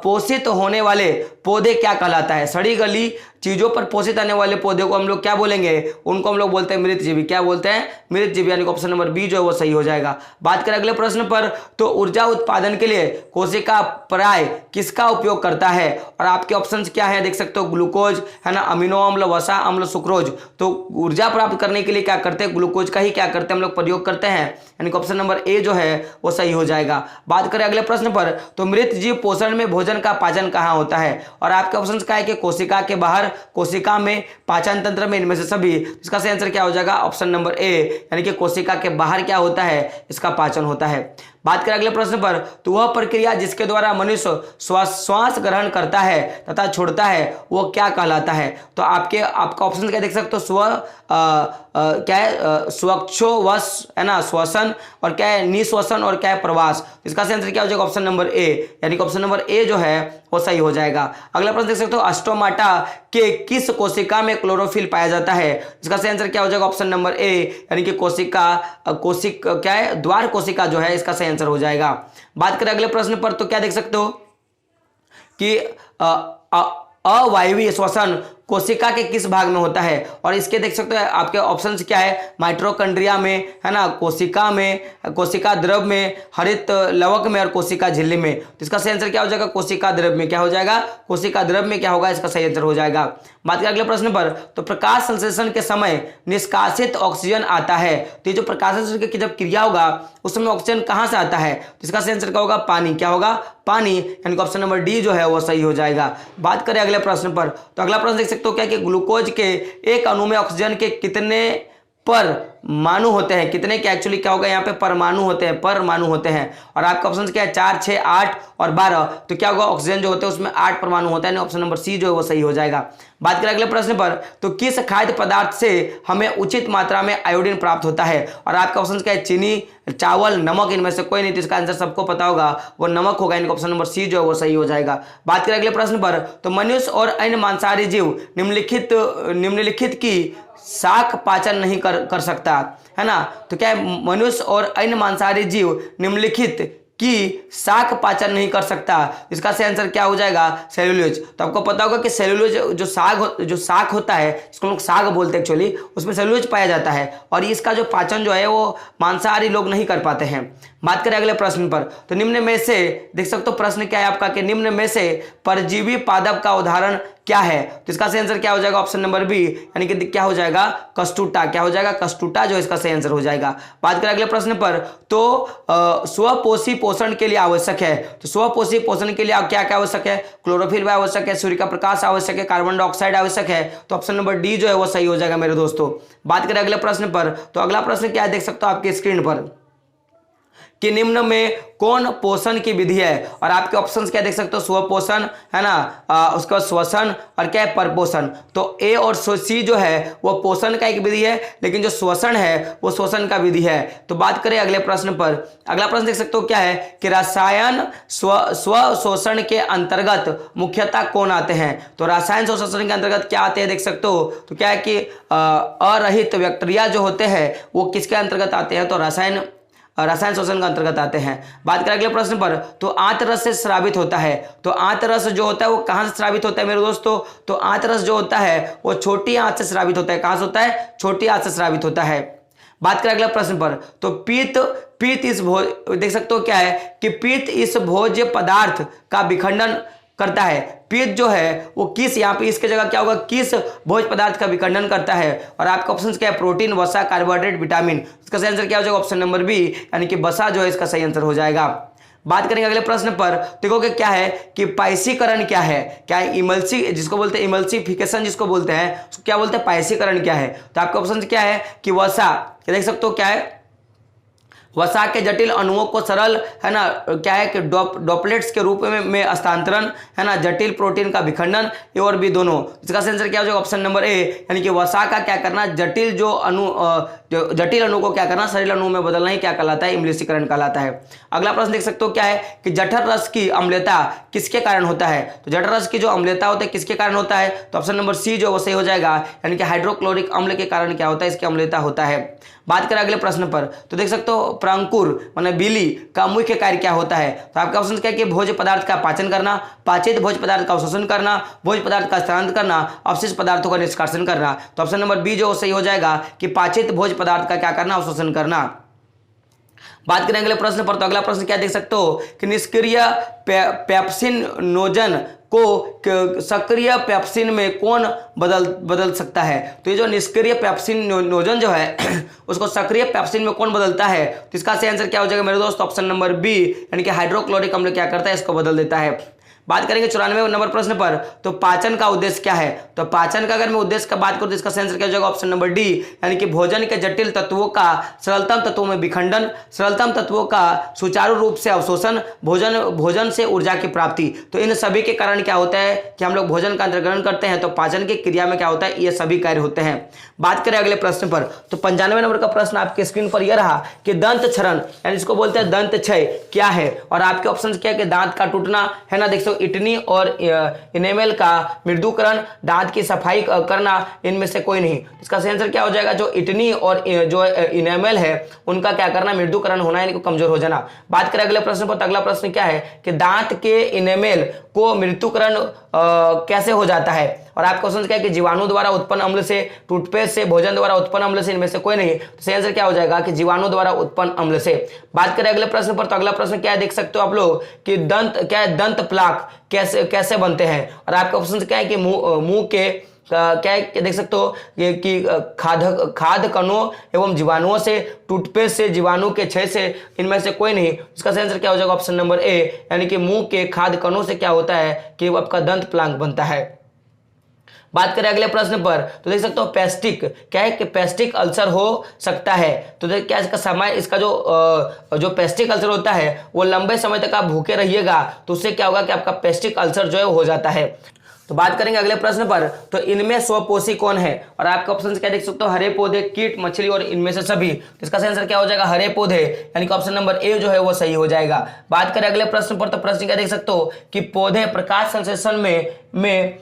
पोषित होने वाले पौधे क्या कहलाता है? सड़ी गली चीजों पर पोषित आने वाले पौधे को हम लोग क्या बोलेंगे? उनको हम लोग बोलते हैं मृतजीवी। क्या बोलते हैं? मृतजीवी, यानी कि ऑप्शन नंबर बी जो है वो सही हो जाएगा। बात करें अगले प्रश्न पर, तो ऊर्जा उत्पादन के लिए कोशिका प्राय किसका उपयोग करता है? और आपके ऑप्शंस क्या है? देख सकते हो ग्लूकोज, है ना, अमीनो अम्ल, वसा अम्ल, सुक्रोज। तो ऊर्जा प्राप्त करने के लिए क्या करते हैं? ग्लूकोज का ही क्या करते हैं हम लोग? प्रयोग करते हैं, यानी कि ऑप्शन नंबर ए जो है वो सही हो जाएगा। बात करें अगले प्रश्न पर, तो मृत जीव पोषण में भोजन का पाचन कहाँ होता है? और आपके ऑप्शंस क्या है कि कोशिका के बाहर, कोशिका में, पाचन तंत्र में, इनमें से सभी। इसका सही आंसर क्या हो जाएगा? ऑप्शन नंबर ए, यानी कि कोशिका के बाहर क्या होता है? इसका पाचन होता है। बात करें अगले प्रश्न पर, तो वह प्रक्रिया जिसके द्वारा मनुष्य श्वास ग्रहण करता है तथा छोड़ता है वो क्या कहलाता है? तो आपका ऑप्शन क्या देख सकते हो? क्या है? स्वच्छोवश, है ना, श्वसन, और क्या है? निश्वसन, और क्या है? प्रवास। इसका आंसर क्या हो जाएगा? ऑप्शन नंबर ए, यानी कि ऑप्शन नंबर ए जो है वो सही हो जाएगा। अगला प्रश्न देख सकते हो, स्टोमाटा के किस कोशिका में क्लोरोफिल पाया जाता है? इसका सही आंसर क्या हो जाएगा? ऑप्शन नंबर ए, यानी कि क्या है? द्वार कोशिका जो है इसका सही आंसर हो जाएगा। बात करें अगले प्रश्न पर, तो क्या देख सकते हो कि अवायवीय श्वसन कोशिका के किस भाग में होता है? और इसके देख सकते हो आपके ऑप्शंस क्या है, माइटोकॉन्ड्रिया में, है ना, कोशिका में, कोशिका द्रव में, हरित लवक में और कोशिका झिल्ली में। तो इसका सही आंसर क्या हो जाएगा? कोशिका द्रव में। क्या हो जाएगा? कोशिका द्रव में क्या होगा? इसका सही आंसर हो जाएगा। बात करें अगले प्रश्न पर, तो प्रकाश संश्लेषण के समय निष्कासित ऑक्सीजन आता है, तो ये जो प्रकाश संश्लेषण की जब क्रिया होगा उस समय ऑक्सीजन कहां से आता है? तो इसका सही आंसर क्या होगा? पानी। क्या होगा? पानी, यानी कि ऑप्शन नंबर डी जो है वो सही हो जाएगा। बात करें अगले प्रश्न पर, तो अगला प्रश्न देख सकते हो क्या कि ग्लूकोज के एक अणु में ऑक्सीजन के कितने परमाणु होते हैं? कितने के एक्चुअली क्या होगा यहाँ पे? परमाणु होते हैं, परमाणु होते हैं। और आपका ऑप्शन क्या है? 4, 6, 8 और 12। तो क्या होगा? ऑक्सीजन जो होते हैं उसमें 8 परमाणु होता है, ऑप्शन नंबर सी जो है वो सही हो जाएगा। बात करें अगले प्रश्न पर, तो किस खाद्य पदार्थ से हमें उचित मात्रा में आयोडीन प्राप्त होता है? और आपका ऑप्शन क्या है? चीनी, चावल, नमक, इनमें से कोई नहीं। तो इसका आंसर सबको पता होगा, वो नमक होगा, इनका ऑप्शन नंबर सी जो है वो सही हो जाएगा। बात करें अगले प्रश्न पर, तो मनुष्य और अन्य मांसाहारी जीव निम्नलिखित की शाक पाचन नहीं कर सकता, है ना? तो क्या है? मनुष्य और अन्य मांसाहारी जीव निम्नलिखित कि शाक पाचन नहीं कर सकता। इसका सही आंसर क्या हो जाएगा? सेल्यूलोज। तो आपको पता होगा कि सेल्यूलोज जो शाक होता है, इसको लोग साग बोलते हैं एक्चुअली, उसमें सेल्यूलोज पाया जाता है और इसका जो पाचन जो है वो मांसाहारी लोग नहीं कर पाते हैं। बात करें अगले प्रश्न पर, तो निम्न में से देख सकते हो प्रश्न क्या है आपका कि निम्न में से परजीवी पादप का उदाहरण क्या है? तो इसका सही आंसर क्या हो जाएगा? ऑप्शन नंबर बी, यानी कि क्या हो जाएगा? कस्तूटा। क्या हो जाएगा? कस्तूटा जो इसका सही आंसर हो जाएगा। बात करें अगले प्रश्न पर, तो स्वपोषी पोषण के लिए आवश्यक है, तो स्वपोषी पोषण के लिए क्या क्या आवश्यक है? क्लोरोफिल आवश्यक है, सूर्य का प्रकाश आवश्यक है, कार्बन डाइऑक्साइड आवश्यक है। तो ऑप्शन नंबर डी जो है वो सही हो जाएगा मेरे दोस्तों। बात करें अगले प्रश्न पर, तो अगला प्रश्न क्या है देख सकते हो आपकी स्क्रीन पर कि निम्न में कौन पोषण की विधि है? और आपके ऑप्शंस क्या देख सकते हो? स्वपोषण, है ना, उसके बाद श्वसन और क्या है? परपोषण। तो ए और सी जो है वो पोषण का एक विधि है, लेकिन जो श्वसन है वो श्वसन का विधि है। तो बात करें अगले प्रश्न पर, अगला प्रश्न देख सकते हो क्या है कि रसायन स्व शोषण के अंतर्गत मुख्यतः कौन आते हैं? तो रसायन स्व शोषण के अंतर्गत क्या आते हैं देख सकते हो? तो क्या है कि अरहित बैक्टीरिया जो होते हैं वो किसके अंतर्गत आते हैं? तो रसायन शोषण के अंतर्गत आते हैं। बात करें अगले प्रश्न पर, तो आंतरस से स्रावित होता है, तो आंतरस जो होता है वो कहां से स्रावित होता है मेरे दोस्तों? तो आंतरस जो होता है वो छोटी आंत से स्रावित होता है। कहां से होता है? छोटी आंत से स्रावित होता है। बात करें अगले प्रश्न पर, तो पीत इस देख सकते हो क्या है कि पीत इस भोज्य पदार्थ का विखंडन करता है। पीत जो है वो किस, यहाँ पे इसके जगह क्या होगा? किस भोज्य पदार्थ का विखंडन करता है? और आपका ऑप्शन क्या है? प्रोटीन, वसा, कार्बोहाइड्रेट, विटामिन। इसका सही आंसर क्या हो जाएगा? ऑप्शन नंबर बी, यानी कि वसा जो है इसका सही आंसर हो जाएगा। बात करेंगे अगले प्रश्न पर, देखोगे क्या है कि पाइसीकरण क्या है? क्या है? इमल्सी, जिसको बोलते हैं इमल्सिफिकेशन जिसको बोलते हैं, उसको क्या बोलते हैं? पाइसीकरण क्या है? तो आपका ऑप्शन क्या है कि वसा। देख सकते हो क्या है? वसा के जटिल अणुओं को सरल, है ना, क्या है कि डॉपलेट्स के रूप में हस्तांतरण, है ना, जटिल प्रोटीन का विखंडन, ये और भी दोनों। इसका आंसर क्या हो जाएगा? ऑप्शन नंबर ए, यानी कि वसा का क्या करना? जटिल जटिल अणु को क्या करना? सरल अणु में बदलना ही क्या कहलाता है? इमल्सीकरण कहलाता है। अगला प्रश्न देख सकते हो क्या है कि जठर रस की अम्लता किसके कारण होता है? तो जठर रस की जो अम्लता होता है किसके कारण होता है? तो ऑप्शन नंबर सी जो वो सही हो जाएगा, यानी कि हाइड्रोक्लोरिक अम्ल के कारण क्या होता है? इसकी अम्लता होता है। बात करें अगले प्रश्न पर, तो देख सकते हो प्रांकुर माने बिली का मुख्य कार्य क्या होता है? तो आपका ऑप्शन क्या है कि भोज्य पदार्थ का पाचन करना, पाचित भोज्य पदार्थ का अवशोषण करना, भोज्य पदार्थ का स्थानांतरण करना, अवशिष्ट पदार्थों का निष्कासन करना। तो ऑप्शन नंबर बी जो सही हो जाएगा कि पाचित भोज्य पदार्थ का क्या करना? अवशोषण करना। बात करें अगले प्रश्न पर, तो अगला प्रश्न क्या देख सकते हो कि निष्क्रिय पेप्सिन नोजन को सक्रिय पेप्सिन में कौन बदल सकता है? तो ये जो निष्क्रिय पेप्सिन नोजन जो है उसको सक्रिय पेप्सिन में कौन बदलता है? तो इसका सही आंसर क्या हो जाएगा मेरे दोस्त? ऑप्शन नंबर बी, यानी कि हाइड्रोक्लोरिक अम्ल क्या करता है? इसको बदल देता है। बात करेंगे 94 नंबर प्रश्न पर, तो पाचन का उद्देश्य क्या है? तो पाचन का अगर मैं उद्देश्य का बात करूं तो इसका आंसर क्या हो जाएगा? ऑप्शन नंबर डी, यानी कि भोजन के जटिल तत्वों का सरलतम तत्वों में विखंडन, सरलतम तत्वों का सुचारू रूप से अवशोषण, भोजन से ऊर्जा की प्राप्ति। तो इन सभी के कारण क्या होता है कि हम लोग भोजन का अंतर्ग्रहण करते हैं, तो पाचन की क्रिया में क्या होता है? ये सभी कार्य होते हैं। बात करें अगले प्रश्न पर, तो 95 नंबर का प्रश्न आपके स्क्रीन पर यह रहा कि दंत क्षरण, यानी इसको बोलते हैं दंत क्षय, क्या है? और आपके ऑप्शन क्या है कि दांत का टूटना, है ना, देख सकते इटनी और इनेमल का मृदुकरण, दांत की सफाई करना, इनमें से कोई नहीं। इसका सही आंसर क्या हो जाएगा? जो इटनी और जो इनेमल है उनका क्या करना? मृदुकरण होना, यानी कमजोर हो जाना। बात करें अगले प्रश्न पर, तो अगला प्रश्न क्या है कि दांत के इनेमल को मृदुकरण कैसे हो जाता है? और आपका क्वेश्चन क्या है कि जीवाणु द्वारा उत्पन्न अम्ल से, टूथपेस्ट से, भोजन द्वारा उत्पन्न अम्ल से, इनमें से कोई नहीं। तो सही आंसर क्या हो जाएगा कि जीवाणु द्वारा उत्पन्न अम्ल से। बात करें अगले प्रश्न पर, तो अगला प्रश्न क्या है देख सकते हो आप लोग कि दंत प्लाक कैसे बनते हैं। और आपका ऑप्शन क्या है कि मुंह के क्या है देख सकते हो कि खाद्य कणों एवं जीवाणुओं से, टूथपेस्ट से, जीवाणु के क्षय से, इनमें से कोई नहीं। इसका सही आंसर क्या हो जाएगा ऑप्शन नंबर ए, यानी कि मुंह के खाद्य कणों से क्या होता है कि आपका दंत प्लांक बनता है। बात करें अगले प्रश्न पर, तो देख सकते हो पेस्टिक क्या है कि पेस्टिक अल्सर हो सकता है। तो क्या इसका समय, इसका जो पेस्टिक अल्सर होता है वो लंबे समय तक आप भूखे रहिएगा तो उससे क्या होगा कि आपका पेस्टिक अल्सर जो है हो जाता है। तो बात करेंगे अगले प्रश्न पर, तो इनमें स्वपोषी कौन है। और आपके ऑप्शन क्या देख सकते हो, हरे पौधे, कीट, मछली और इनमें से सभी। तो इसका सही आंसर क्या हो जाएगा हरे पौधे, यानी कि ऑप्शन नंबर ए जो है वो सही हो जाएगा। बात करें अगले प्रश्न पर, तो प्रश्न क्या देख सकते हो कि पौधे प्रकाश संश्लेषण में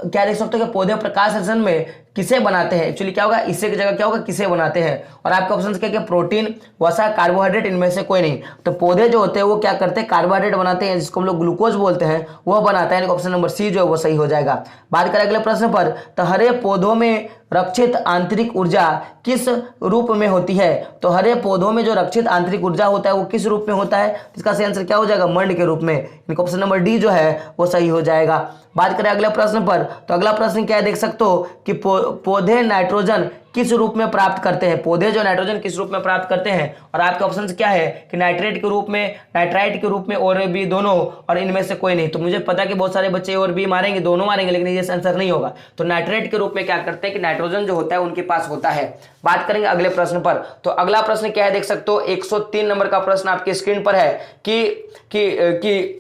क्या देख सकते हो कि पौधे प्रकाश संश्लेषण में किसे बनाते हैं। एक्चुअली क्या होगा, इससे की जगह क्या होगा किसे बनाते हैं। और आपके ऑप्शन क्या क्या, प्रोटीन, वसा, कार्बोहाइड्रेट, इनमें से कोई नहीं। तो पौधे जो होते हैं वो क्या करते हैं, कार्बोहाइड्रेट बनाते हैं, जिसको हम लोग ग्लूकोज बोलते हैं, वह बनाता है। ऑप्शन नंबर सी जो है वो सही हो जाएगा। बात करें अगले प्रश्न पर, तो हरे पौधों में रक्षित आंतरिक ऊर्जा किस रूप में होती है। तो हरे पौधों में जो रक्षित आंतरिक ऊर्जा होता है वो किस रूप में होता है। इसका सही आंसर क्या हो जाएगा, मंड के रूप में। ऑप्शन नंबर डी जो है वो सही हो जाएगा। बात करें अगले प्रश्न पर, तो अगला प्रश्न क्या है देख सकते हो कि पौधे नाइट्रोजन किस रूप में प्राप्त करते हैं। पौधे जो नाइट्रोजन किस रूप में प्राप्त करते हैं। और आपके ऑप्शन क्या है कि नाइट्रेट के रूप में, नाइट्राइट के रूप में, और भी दोनों, और इनमें से कोई नहीं। तो मुझे पता कि बहुत सारे बच्चे और भी मारेंगे, दोनों मारेंगे, लेकिन ये आंसर नहीं होगा। तो नाइट्रेट के रूप में क्या करते हैं कि नाइट्रोजन जो होता है उनके पास होता है। बात करेंगे अगले प्रश्न पर, तो अगला प्रश्न क्या है देख सकते हो, 103 नंबर का प्रश्न आपकी स्क्रीन पर है कि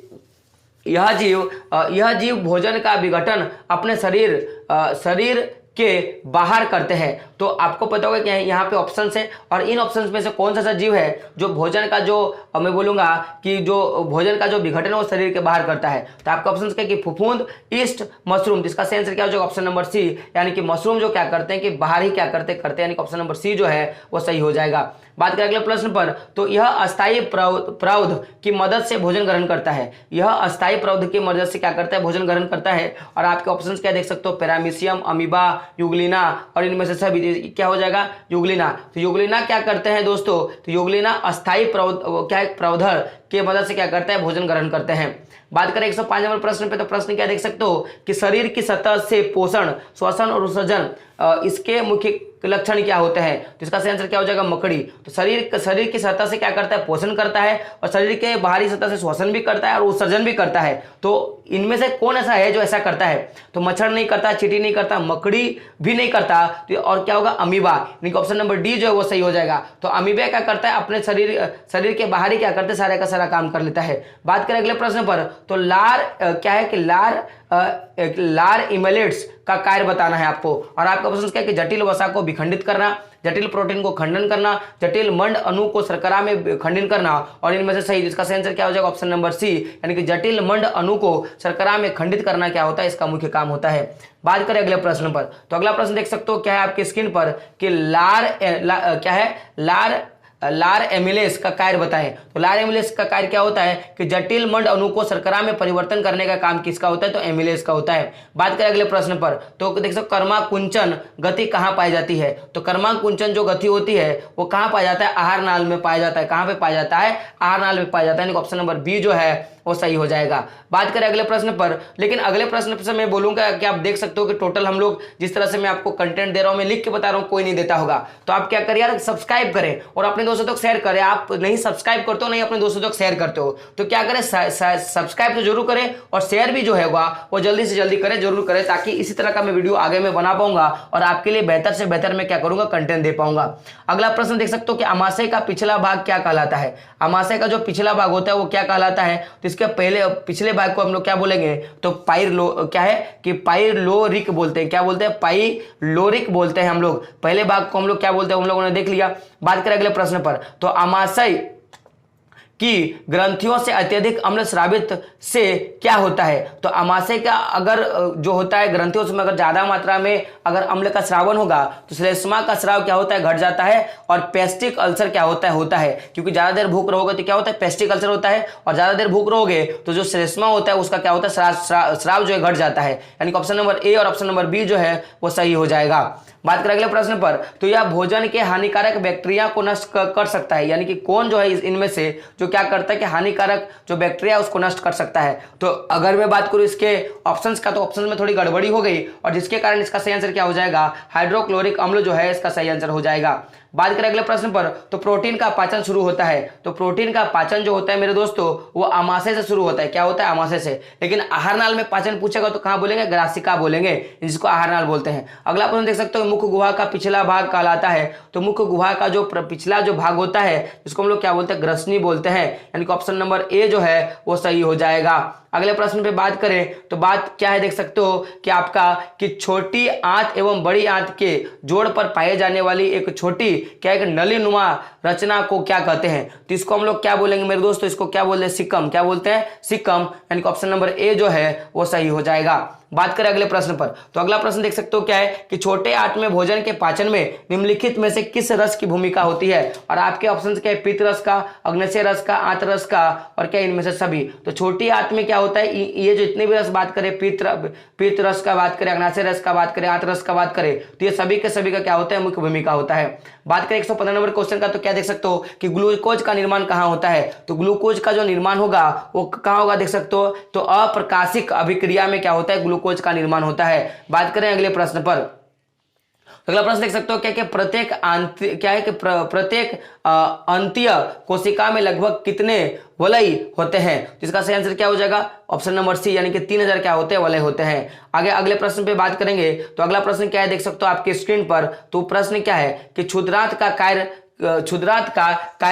यह जीव भोजन का विघटन अपने शरीर के बाहर करते हैं। तो आपको पता होगा कि यहाँ पे ऑप्शंस है, और इन ऑप्शंस में से कौन सा जीव है जो भोजन का जो मैं बोलूंगा कि जो भोजन का जो विघटन है वो शरीर के बाहर करता है। तो आपका ऑप्शन क्या कि फफूंद, ईस्ट, मशरूम। जिसका सही आंसर क्या हो जाएगा ऑप्शन नंबर सी, यानी कि मशरूम जो क्या करते हैं कि बाहर ही क्या करते हैं, यानी कि ऑप्शन नंबर सी जो है वो सही हो जाएगा। बात करें अगले प्रश्न पर, तो यह अस्थायी प्रौध की मदद से भोजन ग्रहण करता है। यह अस्थायी प्रौध की मदद से क्या करता है, भोजन ग्रहण करता है। और आपके ऑप्शन क्या देख सकते हो, पैरामीशियम, अमीबा, यूग्लिना, और इनमें से सभी क्या हो जाएगा, यूग्लिना। तो यूग्लिना क्या करते हैं दोस्तों, तो यूग्लिना अस्थायी प्रौधर की मदद से क्या करता है, भोजन ग्रहण करते हैं। बात करें 105 नंबर प्रश्न पे, तो प्रश्न क्या देख सकते हो कि शरीर की सतह से पोषण, श्वसन और उत्सर्जन इसके मुख्य लक्षण क्या होते हैं। तो इसका सही आंसर क्या हो जाएगा, मकड़ी। तो शरीर की सतह से क्या करता है, पोषण करता है, और शरीर के बाहरी सतह से श्वसन भी करता है और उत्सर्जन भी करता है। तो इनमें से कौन ऐसा है जो ऐसा करता है। तो मच्छर नहीं करता, चींटी नहीं करता, मकड़ी भी नहीं करता, तो और क्या होगा, अमीबा। ऑप्शन नंबर डी जो है वो सही हो जाएगा। तो अमीबा क्या करता है, अपने शरीर के बाहरी क्या करते हैं, सारे का सारा काम कर लेता है। बात करें अगले प्रश्न पर, तो लार क्या है कि लार इमेलेट्स का कार्य बताना है आपको। और आपका ऑप्शन क्या है कि जटिल वसा को विखंडित करना, जटिल प्रोटीन को खंडन करना, जटिल मंड अणु को शर्करा में खंडन करना, और इनमें से सही, जिसका सही आंसर क्या हो जाएगा ऑप्शन नंबर सी, यानी कि जटिल मंड अणु को शर्करा में खंडित करना क्या होता है, इसका मुख्य काम होता है। बात करें अगले प्रश्न पर, तो अगला प्रश्न देख सकते हो क्या है आपकी स्क्रीन पर कि लार एमिलेस का कार्य बताएं। तो लार एमिलेस का कार्य क्या होता है कि जटिल मंड अणु को शर्करा में परिवर्तन करने का काम किसका होता है, तो एमिलेस का होता है। बात करें अगले प्रश्न पर, तो देख सकते कर्माकुंचन गति कहाँ पाई जाती है। तो कर्माकुंचन जो गति होती है वो कहाँ पाया जाता है, आहार नाल में पाया जाता है। कहाँ पे पाया जाता है, आहार नाल में पाया जाता है। ऑप्शन नंबर बी जो है वो सही हो जाएगा। बात करें अगले प्रश्न पर, लेकिन अगले प्रश्न से मैं बोलूंगा कि आप देख सकते हो कि टोटल हम लोग जिस तरह से मैं आपको कंटेंट दे रहा हूं, मैं लिख के बता रहा हूं, कोई नहीं देता होगा। तो आप क्या करें यार, सब्सक्राइब करें और अपने दोस्तों तक शेयर करें। आप नहीं सब्सक्राइब करते हो, नहीं अपने दोस्तों तक शेयर करते हो, तो क्या करें, सब्सक्राइब तो जरूर करें और शेयर भी जो है वो जल्दी से जल्दी करें, जरूर करें, ताकि इसी तरह का मैं वीडियो आगे में बना पाऊंगा और आपके लिए बेहतर से बेहतर मैं क्या करूंगा, कंटेंट दे पाऊंगा। अगला प्रश्न देख सकते हो कि अमाशय का पिछला भाग क्या कहलाता है। अमाशय का जो पिछला भाग होता है वो क्या कहलाता है। तो इसके पिछले भाग को हम लोग क्या बोलेंगे, तो क्या है कि पाइलोरिक बोलते हैं। क्या बोलते हैं, पाइलोरिक बोलते हैं हम लोग। पहले भाग को हम लोग क्या बोलते हैं, हम लोगों ने देख लिया। बात करें अगले प्रश्न पर, तो अमाशय कि ग्रंथियों से अत्यधिक अम्ल स्रावित से क्या होता है। तो आमाशय का अगर जो होता है ग्रंथियों से अगर ज्यादा मात्रा में अगर अम्ल का श्रावण होगा तो श्लेष्मा का स्राव क्या होता है, घट जाता है। और पेस्टिक अल्सर क्या होता है क्योंकि ज्यादा देर भूख रहोगे तो क्या होता है, पेस्टिक अल्सर होता है। और ज्यादा देर भूख रहोगे तो जो श्लेष्मा होता है उसका क्या होता है, स्राव जो है घट जाता है। यानी कि ऑप्शन नंबर ए और ऑप्शन नंबर बी जो है वो सही हो जाएगा। बात करें अगले प्रश्न पर, तो यह भोजन के हानिकारक बैक्टीरिया को नष्ट कर सकता है। यानी कि कौन जो है इनमें से जो क्या करता है कि हानिकारक जो बैक्टीरिया उसको नष्ट कर सकता है। तो अगर मैं बात करूं इसके ऑप्शंस का, तो ऑप्शन में थोड़ी गड़बड़ी हो गई और जिसके कारण इसका सही आंसर क्या हो जाएगा, हाइड्रोक्लोरिक अम्ल जो है इसका सही आंसर हो जाएगा। बात करें अगले प्रश्न पर, तो प्रोटीन का पाचन शुरू होता है। तो प्रोटीन का पाचन जो होता है मेरे दोस्तों वो आमाशय से शुरू होता है। क्या होता है, आमाशय से। लेकिन आहार नाल में पाचन पूछेगा तो कहां बोलेंगे, ग्रासिका बोलेंगे, जिसको आहार नाल बोलते हैं। अगला प्रश्न देख सकते हो, मुख्य गुहा का पिछला भाग कहलाता है। तो मुख्य गुहा का जो पिछला जो भाग होता है जिसको हम लोग क्या बोलते हैं, ग्रसनी बोलते हैं। यानी कि ऑप्शन नंबर ए जो है वो सही हो जाएगा। अगले प्रश्न पे बात करें तो बात क्या है, देख सकते हो कि आपका कि छोटी आंत एवं बड़ी आंत के जोड़ पर पाए जाने वाली एक छोटी क्या एक नलीनुमा रचना को क्या कहते हैं। तो इसको हम लोग क्या बोलेंगे मेरे दोस्तों, इसको क्या बोलते हैं, सिक्कम। क्या बोलते हैं, सिक्कम। यानी कि ऑप्शन नंबर ए जो है वो सही हो जाएगा। बात करें अगले प्रश्न पर, तो अगला प्रश्न देख सकते हो क्या है कि छोटे आंत में भोजन के पाचन में निम्नलिखित में से किस रस की भूमिका होती है। और आपके ऑप्शन क्या है, पित्त रस का, अग्न्याशय रस का, आंत रस का, और क्या इनमें से सभी। तो छोटी आंत में क्या होता है, ये जो इतने भी रस बात करें, पित्त रस का बात करें, अग्न्याशय रस का बात करें, आंत रस का बात करें, तो ये सभी के सभी का क्या होता है, मुख्य भूमिका होता है। बात करें 115 नंबर क्वेश्चन का, तो क्या देख सकते हो कि ग्लूकोज का निर्माण कहां होता है। तो ग्लूकोज का जो निर्माण होगा वो कहां होगा, देख सकते हो तो अप्रकाशिक अभिक्रिया में क्या होता है, ग्लूकोज का निर्माण होता है। बात करें अगले प्रश्न पर, अगला प्रश्न देख सकते हो क्या कि प्रत्येक अंतीय कोशिका में लगभग कितने वलय होते हैं। तो इसका सही आंसर क्या हो जाएगा, ऑप्शन नंबर सी, यानी कि 3000 क्या होते हैं, वलय होते हैं। आगे अगले प्रश्न पे बात करेंगे, तो अगला प्रश्न क्या है, देख सकते हो आपके स्क्रीन पर। तो प्रश्न क्या है कि क्षुद्रांत का कार्य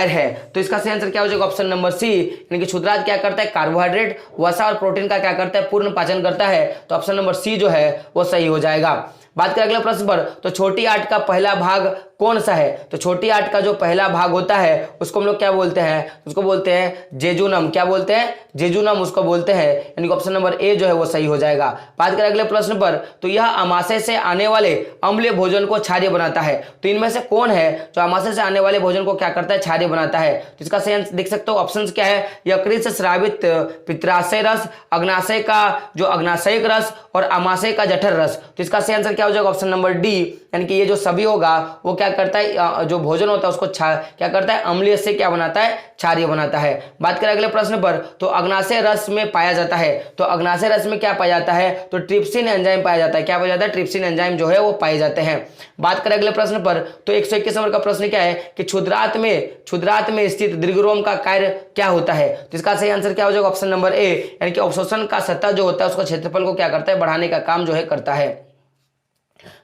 है। तो इसका सही आंसर क्या हो जाएगा, ऑप्शन नंबर सी, यानी कि क्षुद्रांत क्या करता है, कार्बोहाइड्रेट, वसा और प्रोटीन का क्या करता है, पूर्ण पाचन करता है। तो ऑप्शन नंबर सी जो है वो सही हो जाएगा। बात करें अगले प्रश्न पर, तो छोटी आंत का पहला भाग कौन सा है। तो छोटी आंत का जो पहला भाग होता है उसको हम लोग क्या बोलते हैं, उसको बोलते हैं जेजुनम। क्या बोलते हैं, जेजुनम उसको बोलते हैं। यानी कि ऑप्शन नंबर ए जो है वो सही हो जाएगा। बात करें अगले प्रश्न पर, तो यह आमाशय से आने वाले अम्लीय भोजन को क्षारीय बनाता है। तो इनमें से कौन है जो आमाशय से आने वाले भोजन को क्या करता है, क्षारीय बनाता है। तो इसका सही आंसर देख सकते हो, ऑप्शन क्या है, यकृत से स्रावित पित्राशय रस, अग्न्याशय का जो अग्न्याशयिक रस, और आमाशय का जठर रस। तो इसका सही आंसर क्या हो जाएगा, ऑप्शन नंबर डी, यानी कि ये जो सभी होगा वो क्या करता है, जो भोजन होता है उसको क्या करता है, अम्लीय से क्या बनाता है, क्षारीय बनाता है। बात करें अगले प्रश्न पर, तो अग्न्याशय रस में पाया जाता है। तो अग्न्याशय रस में क्या पाया जाता है, तो ट्रिप्सिन एंजाइम पाया जाता है। क्या पाया जाता है, ट्रिप्सिन एंजाइम जो है वो पाए जाते हैं। बात करें अगले प्रश्न पर, तो 121 नंबर का प्रश्न क्या है कि क्षुद्रांत में स्थित दीर्घरोम का कार्य क्या होता है। तो इसका सही आंसर क्या हो जाएगा, ऑप्शन नंबर ए, यानी कि अवशोषण का सतह जो होता है उसका क्षेत्रफल को क्या करता है, बढ़ाने का काम जो है करता है।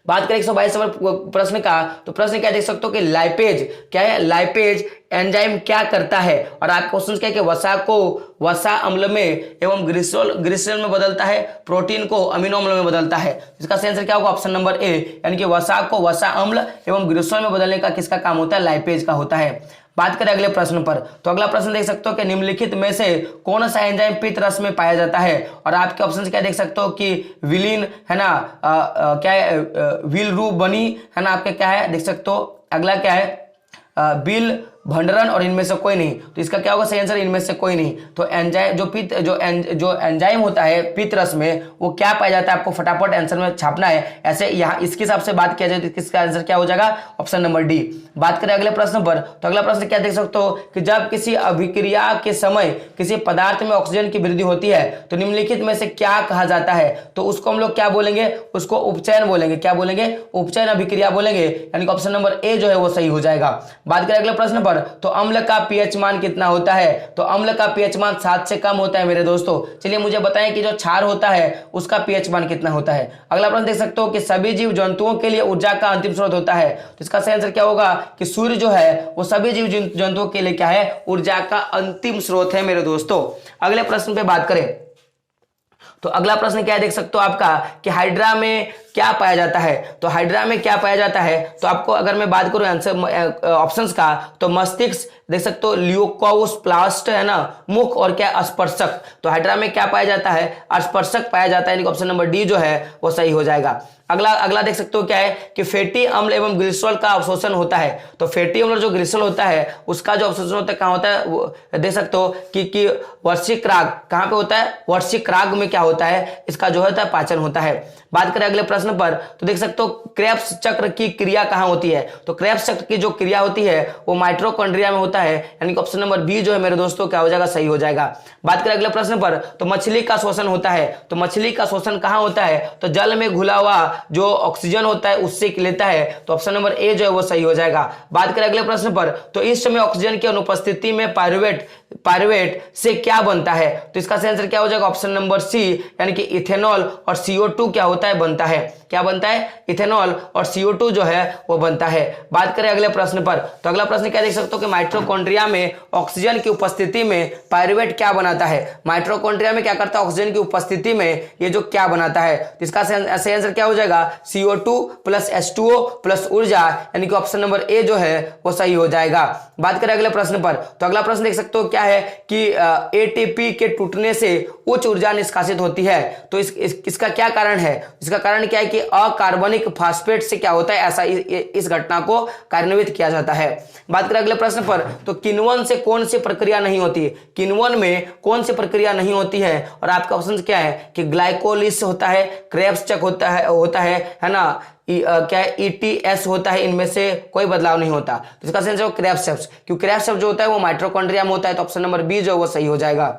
बात करें 122 नंबर प्रश्न का, तो प्रश्न क्या देख सकते हो कि लाइपेज क्या है, लाइपेज एंजाइम क्या करता है। और आप क्वेश्चन क्या है कि वसा को वसा अम्ल में एवं ग्लिसरॉल में बदलता है, प्रोटीन को अमीनो अम्ल में बदलता है। इसका सही आंसर क्या होगा, ऑप्शन नंबर ए, यानी कि वसा को वसा अम्ल एवं ग्लिसरॉल में बदलने का किसका काम होता है, लाइपेज का होता है। बात करें अगले प्रश्न पर, तो अगला प्रश्न देख सकते हो कि निम्नलिखित में से कौन सा एंजाइम पित्त रस में पाया जाता है। और आपके ऑप्शन क्या देख सकते हो कि विलीन है ना, क्या है, विलरू बनी है ना, आपके क्या है देख सकते हो। अगला क्या है, बिल भंडरन, और इनमें से कोई नहीं। तो इसका क्या होगा सही आंसर, इनमें से कोई नहीं। तो एंजाइम जो एंजाइम होता है पित्त रस में वो क्या पाया जाता है, आपको फटाफट आंसर में छापना है। ऐसे यहाँ इसके हिसाब से बात किया जाए तो किसका आंसर क्या हो जाएगा, ऑप्शन नंबर डी। बात करें अगले प्रश्न पर, तो अगला प्रश्न क्या देख सकते हो कि जब किसी अभिक्रिया के समय किसी पदार्थ में ऑक्सीजन की वृद्धि होती है तो निम्नलिखित में से क्या कहा जाता है। तो उसको हम लोग क्या बोलेंगे, उसको उपचयन बोलेंगे। क्या बोलेंगे, उपचयन अभिक्रिया बोलेंगे। यानी कि ऑप्शन नंबर ए जो है वो सही हो जाएगा। बात करें अगले प्रश्न पर, तो अम्ल का पीएच मान कितना होता है। तो अम्ल का पीएच मान 7 से कम होता है मेरे दोस्तों। चलिए मुझे बताएं कि जो क्षार होता है उसका पीएच मान कितना होता है। अगला प्रश्न देख सकते हो कि सभी जीव जंतुओं के लिए ऊर्जा का अंतिम स्रोत होता है। तो इसका सही आंसर क्या होगा कि सूर्य जो है वो सभी जीव जंतुओं के लिए क्या है, ऊर्जा का अंतिम स्रोत है मेरे दोस्तों। अगले प्रश्न पे बात करें, तो अगला प्रश्न क्या है देख सकते हो आपका कि हाइड्रा में क्या पाया जाता है? तो हाइड्रा में क्या पाया जाता है? तो आपको अगर मैं बात करूं आंसर ऑप्शंस का, तो मस्तिष्क देख सकते हो, ल्यूकोप्लास्ट है ना, मुख, और क्या स्पर्शक। तो हाइड्रा में क्या पाया जाता है? स्पर्शक पाया जाता है, यानी कि ऑप्शन नंबर डी जो है वो सही हो जाएगा। अगला अगला देख सकते हो क्या है कि फैटी अम्ल एवं ग्लिसरॉल का अवशोषण होता है। तो फैटी अम्ल जो ग्लिसरॉल होता है उसका जो अवशोषण होता है कहाँ होता है? वो देख सकते हो कि वर्षिक राग कहाँ पे होता है? वर्षिक राग में क्या होता है? इसका जो होता है पाचन होता है। बात करें अगले प्रश्न पर, तो देख सकते हो क्रेब्स चक्र की क्रिया कहाँ होती है? तो क्रेब्स चक्र की जो क्रिया होती है वो माइटोकॉन्ड्रिया में होता है, यानी कि ऑप्शन नंबर बी जो है मेरे दोस्तों क्या हो जाएगा? सही हो जाएगा। बात करें अगले प्रश्न पर, तो मछली का शोषण होता है। तो मछली का शोषण कहाँ होता है? तो जल में घुला हुआ जो ऑक्सीजन होता है उससे लेता है, तो ऑप्शन नंबर ए जो है वो सही हो जाएगा। बात करें अगले प्रश्न पर, तो इस समय ऑक्सीजन की अनुपस्थिति में पायरुवेट से क्या बनता है? तो इसका सही आंसर क्या हो जाएगा? ऑप्शन नंबर सी, यानी कि इथेनॉल और CO2 क्या होता है? बनता है। क्या बनता है? इथेनॉल और CO2 जो है वो बनता है। बात करें अगले प्रश्न पर, तो अगला प्रश्न क्या देख सकते हो कि माइटोकॉन्ड्रिया में ऑक्सीजन की उपस्थिति में पायरुवेट क्या बनाता है? माइटोकॉन्ड्रिया में क्या करता है? ऑक्सीजन की उपस्थिति में ये जो क्या बनाता है? तो इसका सही आंसर क्या हो जाएगा? CO2 प्लस H2O प्लस ऊर्जा, यानी कि ऑप्शन नंबर ए जो है वो सही हो जाएगा। बात करें अगले प्रश्न पर, तो अगला प्रश्न देख सकते हो क्या है कि ATP के टूटने से उच्च ऊर्जा निष्कासित होती है। तो इसका क्या कारण है? इसका कारण क्या है कि अकार्बनिक फास्फेट से क्या होता है? ऐसा इस घटना को कार्यान्वित किया जाता है। बात करें अगले प्रश्न पर, तो किण्वन से कौन सी प्रक्रिया नहीं होती? किण्वन में कौन सी प्रक्रिया नहीं होती है? और आपका ऑप्शन क्या है कि ग्लाइकोलिस होता है, क्रेब्स चक्र होता है ना, क्या है ETS होता है, इनमें से कोई बदलाव नहीं होता। तो इसका सेंस है क्रेब्स चक्र, क्योंकि क्रेब्स चक्र जो होता है वो माइटोकॉन्ड्रिया में होता है, तो ऑप्शन नंबर बी जो वो सही हो जाएगा।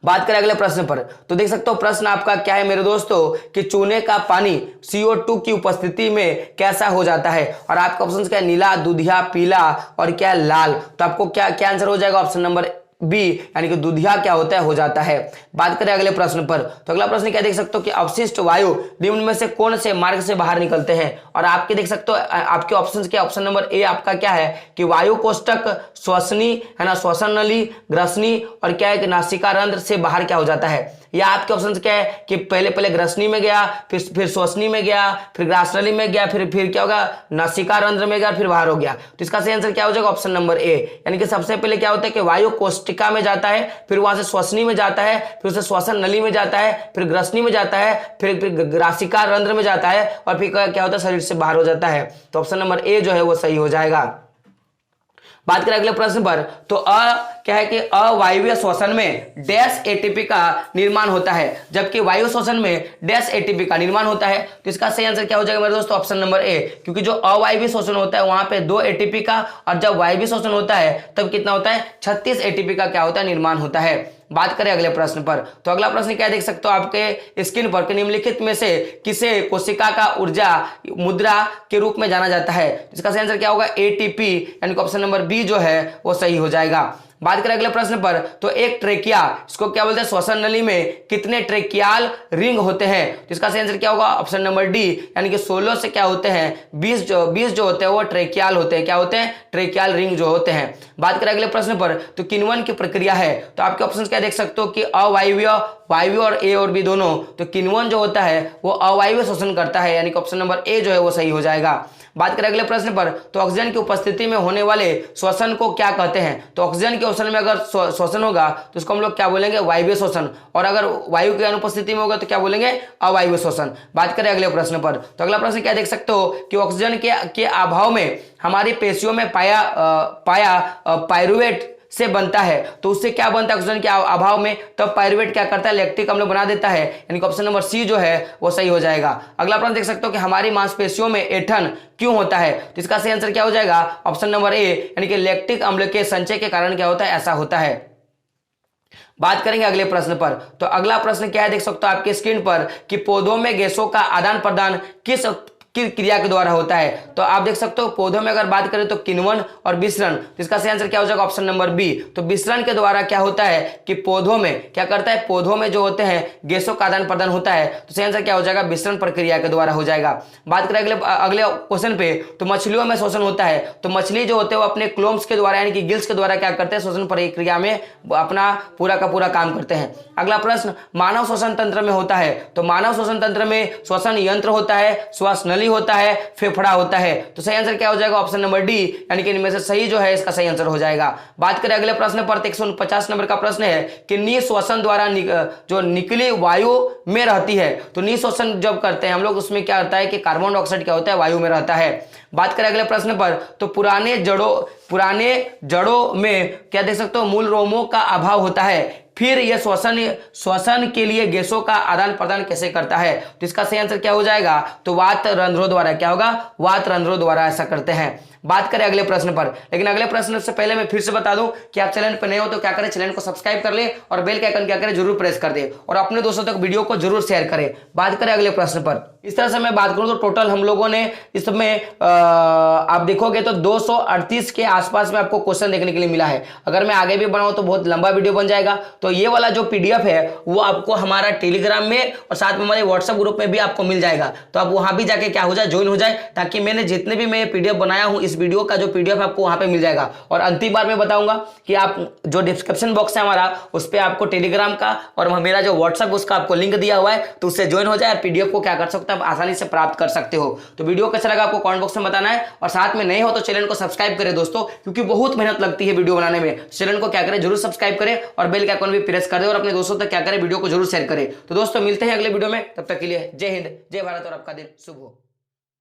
बात करें अगले प्रश्न पर, तो देख सकते हो प्रश्न आपका क्या है मेरे दोस्तों कि चूने का पानी CO2 की उपस्थिति में कैसा हो जाता है? और आपका ऑप्शन क्या है? नीला, दूधिया, पीला और क्या लाल। तो आपको क्या क्या आंसर हो जाएगा? ऑप्शन नंबर बी, यानी कि दूधिया क्या होता है? हो जाता है। बात करें अगले प्रश्न पर, तो अगला प्रश्न क्या देख सकते हो कि अवशिष्ट वायु निम्न में से कौन से मार्ग से बाहर निकलते हैं? और आपके देख सकते हो आपके ऑप्शन क्या? ऑप्शन नंबर ए आपका क्या है कि वायु कोष्ठक, श्वसनी है ना, श्वसन नली, ग्रसनी और क्या है कि नासिका रंध्र से बाहर क्या हो जाता है? या आपके ऑप्शन क्या है कि पहले ग्रसनी में गया, फिर श्वसनी में गया, फिर ग्रासनली में गया, फिर क्या होगा? नासिका रंध्र में गया, फिर बाहर हो गया। तो इसका सही आंसर क्या हो जाएगा? ऑप्शन नंबर ए, यानी कि सबसे पहले क्या होता है कि वायु कोष्ठिका में जाता है, फिर वहां से श्वसनी में जाता है, फिर उसे श्वसन नली में जाता है, फिर ग्रसनी में जाता है, फिर ग्रासिका रंध्र में जाता है और फिर क्या होता है? शरीर से बाहर हो जाता है। तो ऑप्शन नंबर ए जो है वो सही हो जाएगा। बात करें अगले प्रश्न पर, तो क्या है कि अवायवीय श्वसन में डैश ATP का निर्माण होता है, जबकि वायु श्वसन में डैश ATP का निर्माण होता है। तो इसका सही आंसर क्या हो जाएगा मेरे दोस्तों? ऑप्शन नंबर ए, क्योंकि जो अवायवीय श्वसन होता है वहां पे 2 ATP का, और जब वायवीय श्वसन होता है तब कितना होता है? 36 ATP का क्या होता है? निर्माण होता है। बात करें अगले प्रश्न पर, तो अगला प्रश्न क्या देख सकते हो आपके स्क्रीन पर कि निम्नलिखित में से किसे कोशिका का ऊर्जा मुद्रा के रूप में जाना जाता है? इसका सही आंसर क्या होगा? ATP, यानी कि ऑप्शन नंबर बी जो है वो सही हो जाएगा। बात करें अगले प्रश्न पर, तो एक ट्रेकिया, इसको क्या बोलते हैं? श्वसन नली में कितने ट्रेकियाल रिंग होते हैं? तो इसका सही आंसर क्या होगा? ऑप्शन नंबर डी, यानी कि 16 से क्या होते हैं? 20 जो होते हैं वो ट्रेकियाल होते हैं। क्या होते हैं? ट्रेकियाल रिंग जो होते हैं। बात करें अगले प्रश्न पर, तो किण्वन की प्रक्रिया है, तो आपके ऑप्शन क्या देख सकते हो कि अवायवीय, वायवीय और ए और बी दोनों। तो किण्वन जो होता है वो अवायवीय शोषण करता है, यानी कि ऑप्शन नंबर ए जो है वो सही हो जाएगा। बात करें अगले प्रश्न पर, तो ऑक्सीजन की उपस्थिति में होने वाले श्वसन को क्या कहते हैं? तो ऑक्सीजन के श्वसन में अगर श्वसन होगा तो उसको हम लोग क्या बोलेंगे? वायवीय श्वसन, और अगर वायु की अनुपस्थिति में होगा तो क्या बोलेंगे? अवायवीय श्वसन। बात करें अगले प्रश्न पर, तो अगला प्रश्न क्या देख सकते हो कि ऑक्सीजन के अभाव में हमारी पेशियों में पाया पायरुवेट से बनता है, तो उससे क्या बनता है? ऑक्सीजन के अभाव में तब पायरुवेट क्या करता है? लैक्टिक अम्ल बना देता है, यानी कि ऑप्शन नंबर सी जो है वो सही हो जाएगा। अगला प्रश्न देख सकते हो कि हमारी मांसपेशियों में ऐंठन क्यों होता है? तो इसका सही आंसर क्या हो जाएगा? ऑप्शन नंबर ए, यानी कि लैक्टिक अम्ल के संचय के कारण क्या होता है? ऐसा होता है। बात करेंगे अगले प्रश्न पर, तो अगला प्रश्न क्या है देख सकते हो आपके स्क्रीन पर कि पौधों में गैसों का आदान प्रदान क्रिया के द्वारा होता है। तो आप देख सकते हो पौधों में अगर बात करें तो किण्वन और विसरण, तो इसका सही आंसर क्या हो जाएगा? Option number B. तो विसरण के द्वारा क्या होता है कि पौधों में क्या करता है, पौधों में जो होते हैं गैसों का आदान प्रदान होता है। तो सही आंसर क्या हो जाएगा? विसरण प्रक्रिया के द्वारा हो जाएगा। बात करें अगले क्वेश्चन पे, तो मछलियों में शोषण होता है। तो मछली जो होते हैं वो अपने क्लोम्स के द्वारा यानी कि गिल्स के द्वारा क्या करते हैं, शोषण प्रक्रिया में अपना पूरा का पूरा काम करते हैं। अगला प्रश्न, मानव श्वसन तंत्र में होता है। तो मानव श्वसन तंत्र में श्वसन यंत्र होता है, श्वास नली होता है, फेफड़ा होता है। तो सही आंसर क्या हो जाएगा? ऑप्शन नंबर डी, यानी कि इनमें से सही जो है इसका सही आंसर हो जाएगा। बात करें अगले प्रश्न पर, 149 नंबर का प्रश्न है कि निःश्वसन द्वारा जो निकली वायु में रहती है। तो निःश्वसन जब करते हैं हम लोग उसमें क्या होता है कि कार्बन डाइऑक्साइड क्या होता है, वायु में रहता है। बात करें अगले प्रश्न पर, तो पुराने जड़ों में क्या देख सकते हो, मूल रोमों का अभाव होता है। फिर यह श्वसन के लिए गैसों का आदान प्रदान कैसे करता है? तो इसका सही आंसर क्या हो जाएगा? तो वात रंध्रों द्वारा। क्या होगा? वात रंध्रों द्वारा ऐसा करते हैं। बात करें अगले प्रश्न पर, लेकिन अगले प्रश्न से पहले मैं फिर से बता दूं कि आप चैनल पर नए हो तो क्या करें, चैनल को सब्सक्राइब कर ले और बेल के आइकन क्या करें, जरूर प्रेस कर दे और अपने दोस्तों तक वीडियो को जरूर शेयर करें। बात करें अगले प्रश्न पर, इस तरह से मैं बात करूं तो टोटल हम लोगों ने इसमें आप देखोगे तो 238 के आसपास में आपको क्वेश्चन देखने के लिए मिला है। अगर मैं आगे भी बनाऊं तो बहुत लंबा वीडियो बन जाएगा। तो ये वाला जो पीडीएफ है वो आपको हमारा टेलीग्राम में और साथ में हमारे व्हाट्सएप ग्रुप में भी आपको मिल जाएगा। तो आप वहां भी जाके क्या हो जाए, ज्वाइन हो जाए, ताकि मैंने जितने भी मैं पीडीएफ बनाया हूं इस वीडियो का जो पीडीएफ आपको वहां पे मिल जाएगा। और अंतिम बार मैं बताऊंगा कि आप जो डिस्क्रिप्शन बॉक्स है हमारा, उस पे आपको टेलीग्राम का और मेरा जो व्हाट्सएप उसका आपको लिंक दिया हुआ है, तो उससे ज्वाइन हो जाए। पीडीएफ को क्या कर सकते हो, आप आसानी से प्राप्त कर सकते हो। तो वीडियो कैसा लगा आपको कमेंट बॉक्स में बताना है और साथ में नए हो तो चैनल को सब्सक्राइब करें दोस्तों, क्योंकि बहुत मेहनत लगती है वीडियो बनाने में। चैनल को क्या करें, जरूर सब्सक्राइब करें और बेल का आइकन भी प्रेस कर दे और अपने दोस्तों तक क्या करें, वीडियो को जरूर शेयर करें। तो दोस्तों मिलते हैं अगले वीडियो में, तब तक के लिए जय हिंद, जय भारत और आपका दिन शुभ हो।